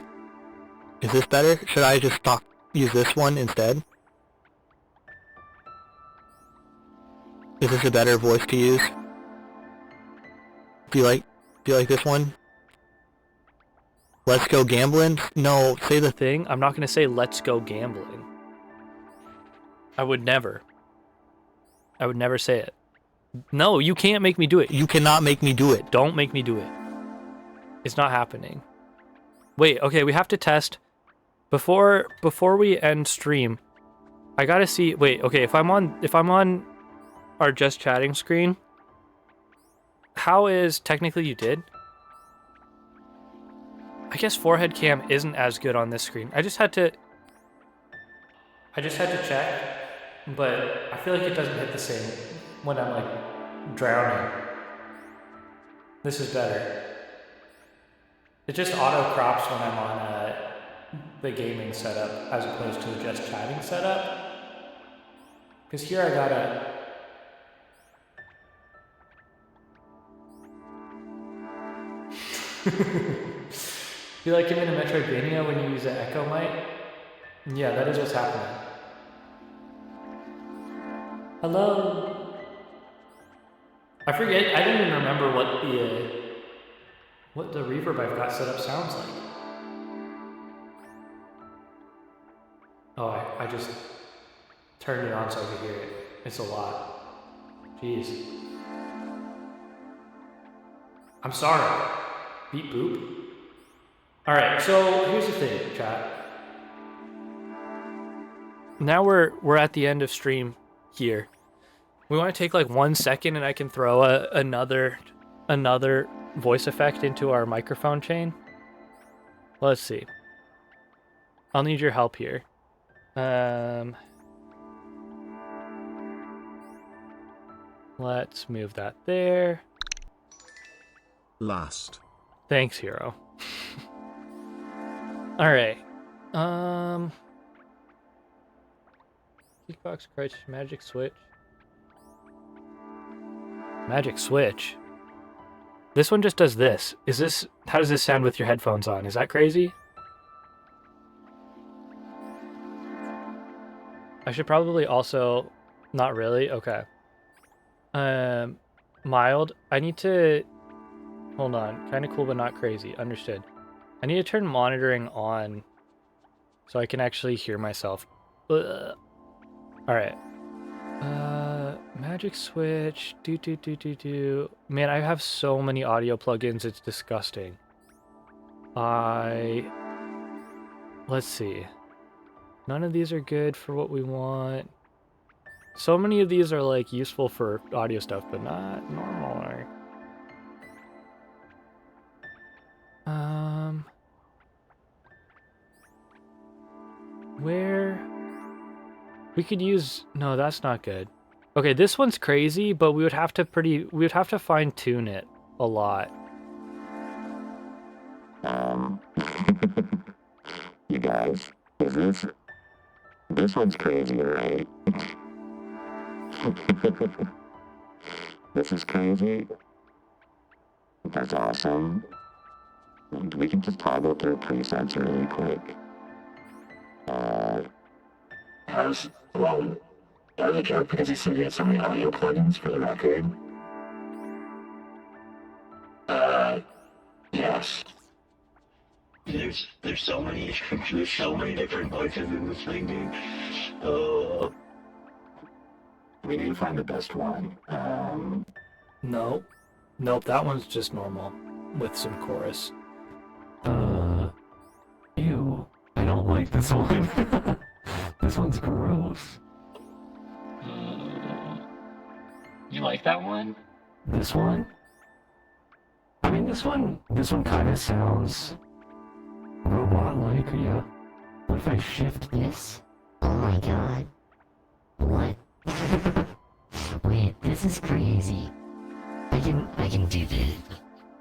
Is this better? Should I just use this one instead? Is this a better voice to use? Do you like this one? Let's go gambling? No, say the thing. I'm not going to say let's go gambling. I would never say it. No, you can't make me do it. You cannot make me do it. Don't make me do it. It's not happening. Wait, okay, we have to test. Before we end stream, I gotta see. Wait, okay, if I'm on our just chatting screen, how is technically you did? I guess forehead cam isn't as good on this screen. I just had to check, but I feel like it doesn't hit the same when I'm like drowning. This is better. It just auto crops when I'm on the gaming setup as opposed to the just chatting setup. Because here I gotta... Feel like I'm in a Metroidvania when you use an echo mic? Yeah, that is what's happening. Hello? I forget, I didn't even remember what the reverb I've got set up sounds like. Oh, I just turned it on so I could hear it. It's a lot. Jeez. I'm sorry. Beep boop. Alright, so here's the thing, chat. Now we're at the end of stream here. We want to take like 1 second and I can throw another voice effect into our microphone chain. Let's see. I'll need your help here. Let's move that there. Last. Thanks, Hero. Alright. Kickbox, crouch, magic switch. Magic switch? This one just does this. How does this sound with your headphones on? Is that crazy? I should probably also... Not really? Okay. Mild. I need to Hold on. Kind of cool, but not crazy. Understood. I need to turn monitoring on so I can actually hear myself. Ugh. All right. Magic switch. Do. Man, I have so many audio plugins. It's disgusting. Let's see. None of these are good for what we want. So many of these are like useful for audio stuff, but not normal. Where we could use, no, that's not good. Okay, this one's crazy, but we would have to fine tune it a lot. You guys, this one's crazy, right? This is crazy. That's awesome. We can just toggle through presets really quick. That was a joke because you said you had so many audio plugins for the record. Yes. There's so many different voices in this thing, dude. We need to find the best one. Nope, that one's just normal with some chorus. Ew, I don't like this one. This one's gross. You like that one? This one? I mean, this one kind of sounds robot-like, yeah. What if I shift this? Oh my god. What? Wait, this is crazy. I can do this.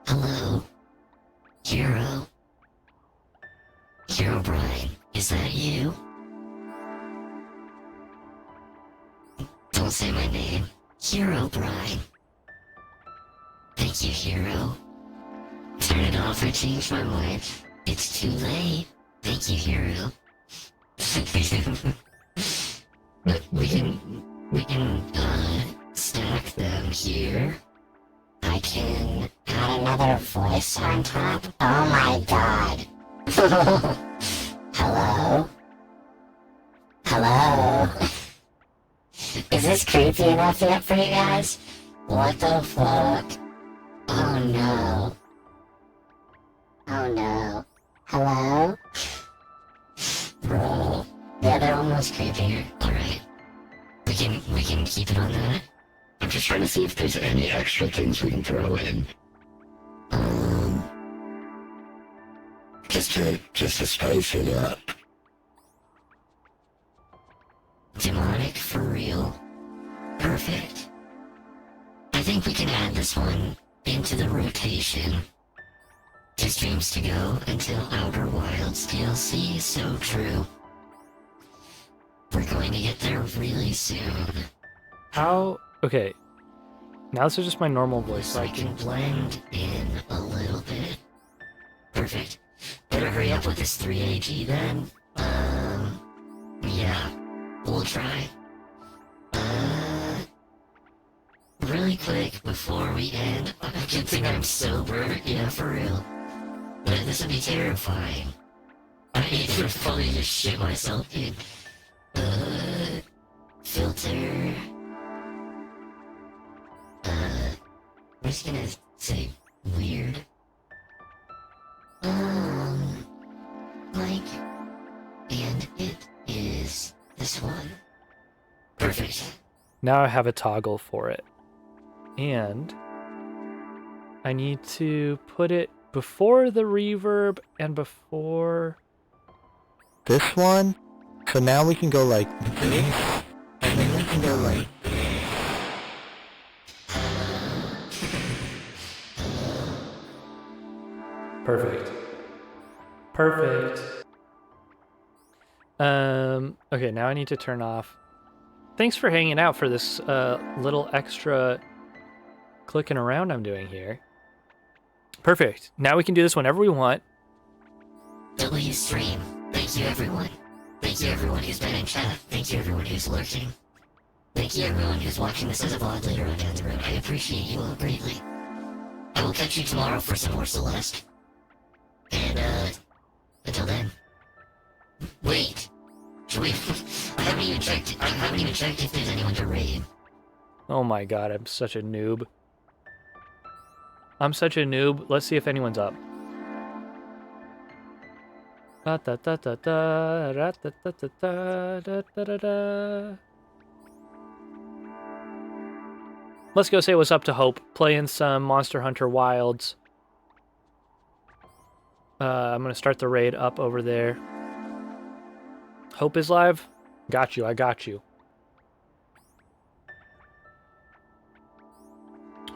Hello? Hero? Hero Brian, is that you? Don't say my name. Hero Brian. Thank you, Hero. Turn it off, I changed my mind. It's too late. Thank you, Hero. we can, stack them here. I can add another voice on top. Oh my god. Hello? Hello? Is this creepy enough yet for you guys? What the fuck? Oh no. Oh no. Hello? Bro. Yeah, they're almost creepier. Alright. We can keep it on that. I'm just trying to see if there's any extra things we can throw in. Just to spice it up. Demonic for real. Perfect. I think we can add this one into the rotation. 2 streams to go until Outer Wilds DLC, so true. We're going to get there really soon. Okay. Now this is just my normal voice, so I can blend in a little bit. Perfect. Better hurry up with this 3AG then. Yeah. We'll try. Really quick before we end. Good thing I'm sober. Yeah, for real. But this would be terrifying. I would probably just shit myself, dude. Filter. I'm just gonna say weird. And it is this one. Perfect. Now I have a toggle for it. And I need to put it before the reverb and before this one. So now we can go like this, and then we can go like Perfect. Okay, now I need to turn off. Thanks for hanging out for this little extra clicking around I'm doing here. Perfect. Now we can do this whenever we want. W stream. Thank you, everyone. Thank you, everyone who's been in chat. Thank you, everyone who's lurking. Thank you, everyone who's watching this as a vlog later on down the road. I appreciate you all greatly. I will will catch you tomorrow for some more Celeste. And, until then. Wait. Should we... I haven't even checked if there's anyone to raid. Oh my god, I'm such a noob. I'm such a noob. Let's see if anyone's up. Let's go say what's up to Hope. Playing some Monster Hunter Wilds. I'm gonna start the raid up over there. Hope is live? Got you, I got you.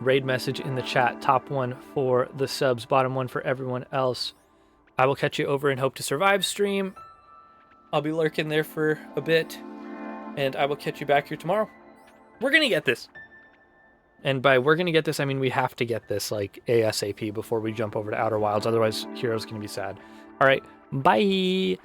Raid message in the chat. Top one for the subs, bottom one for everyone else. I will catch you over in Hope to Survive stream. I'll be lurking there for a bit. And I will catch you back here tomorrow. We're gonna get this. And by we're gonna get this, I mean we have to get this like ASAP before we jump over to Outer Wilds. Otherwise, Hero's gonna be sad. All right, bye.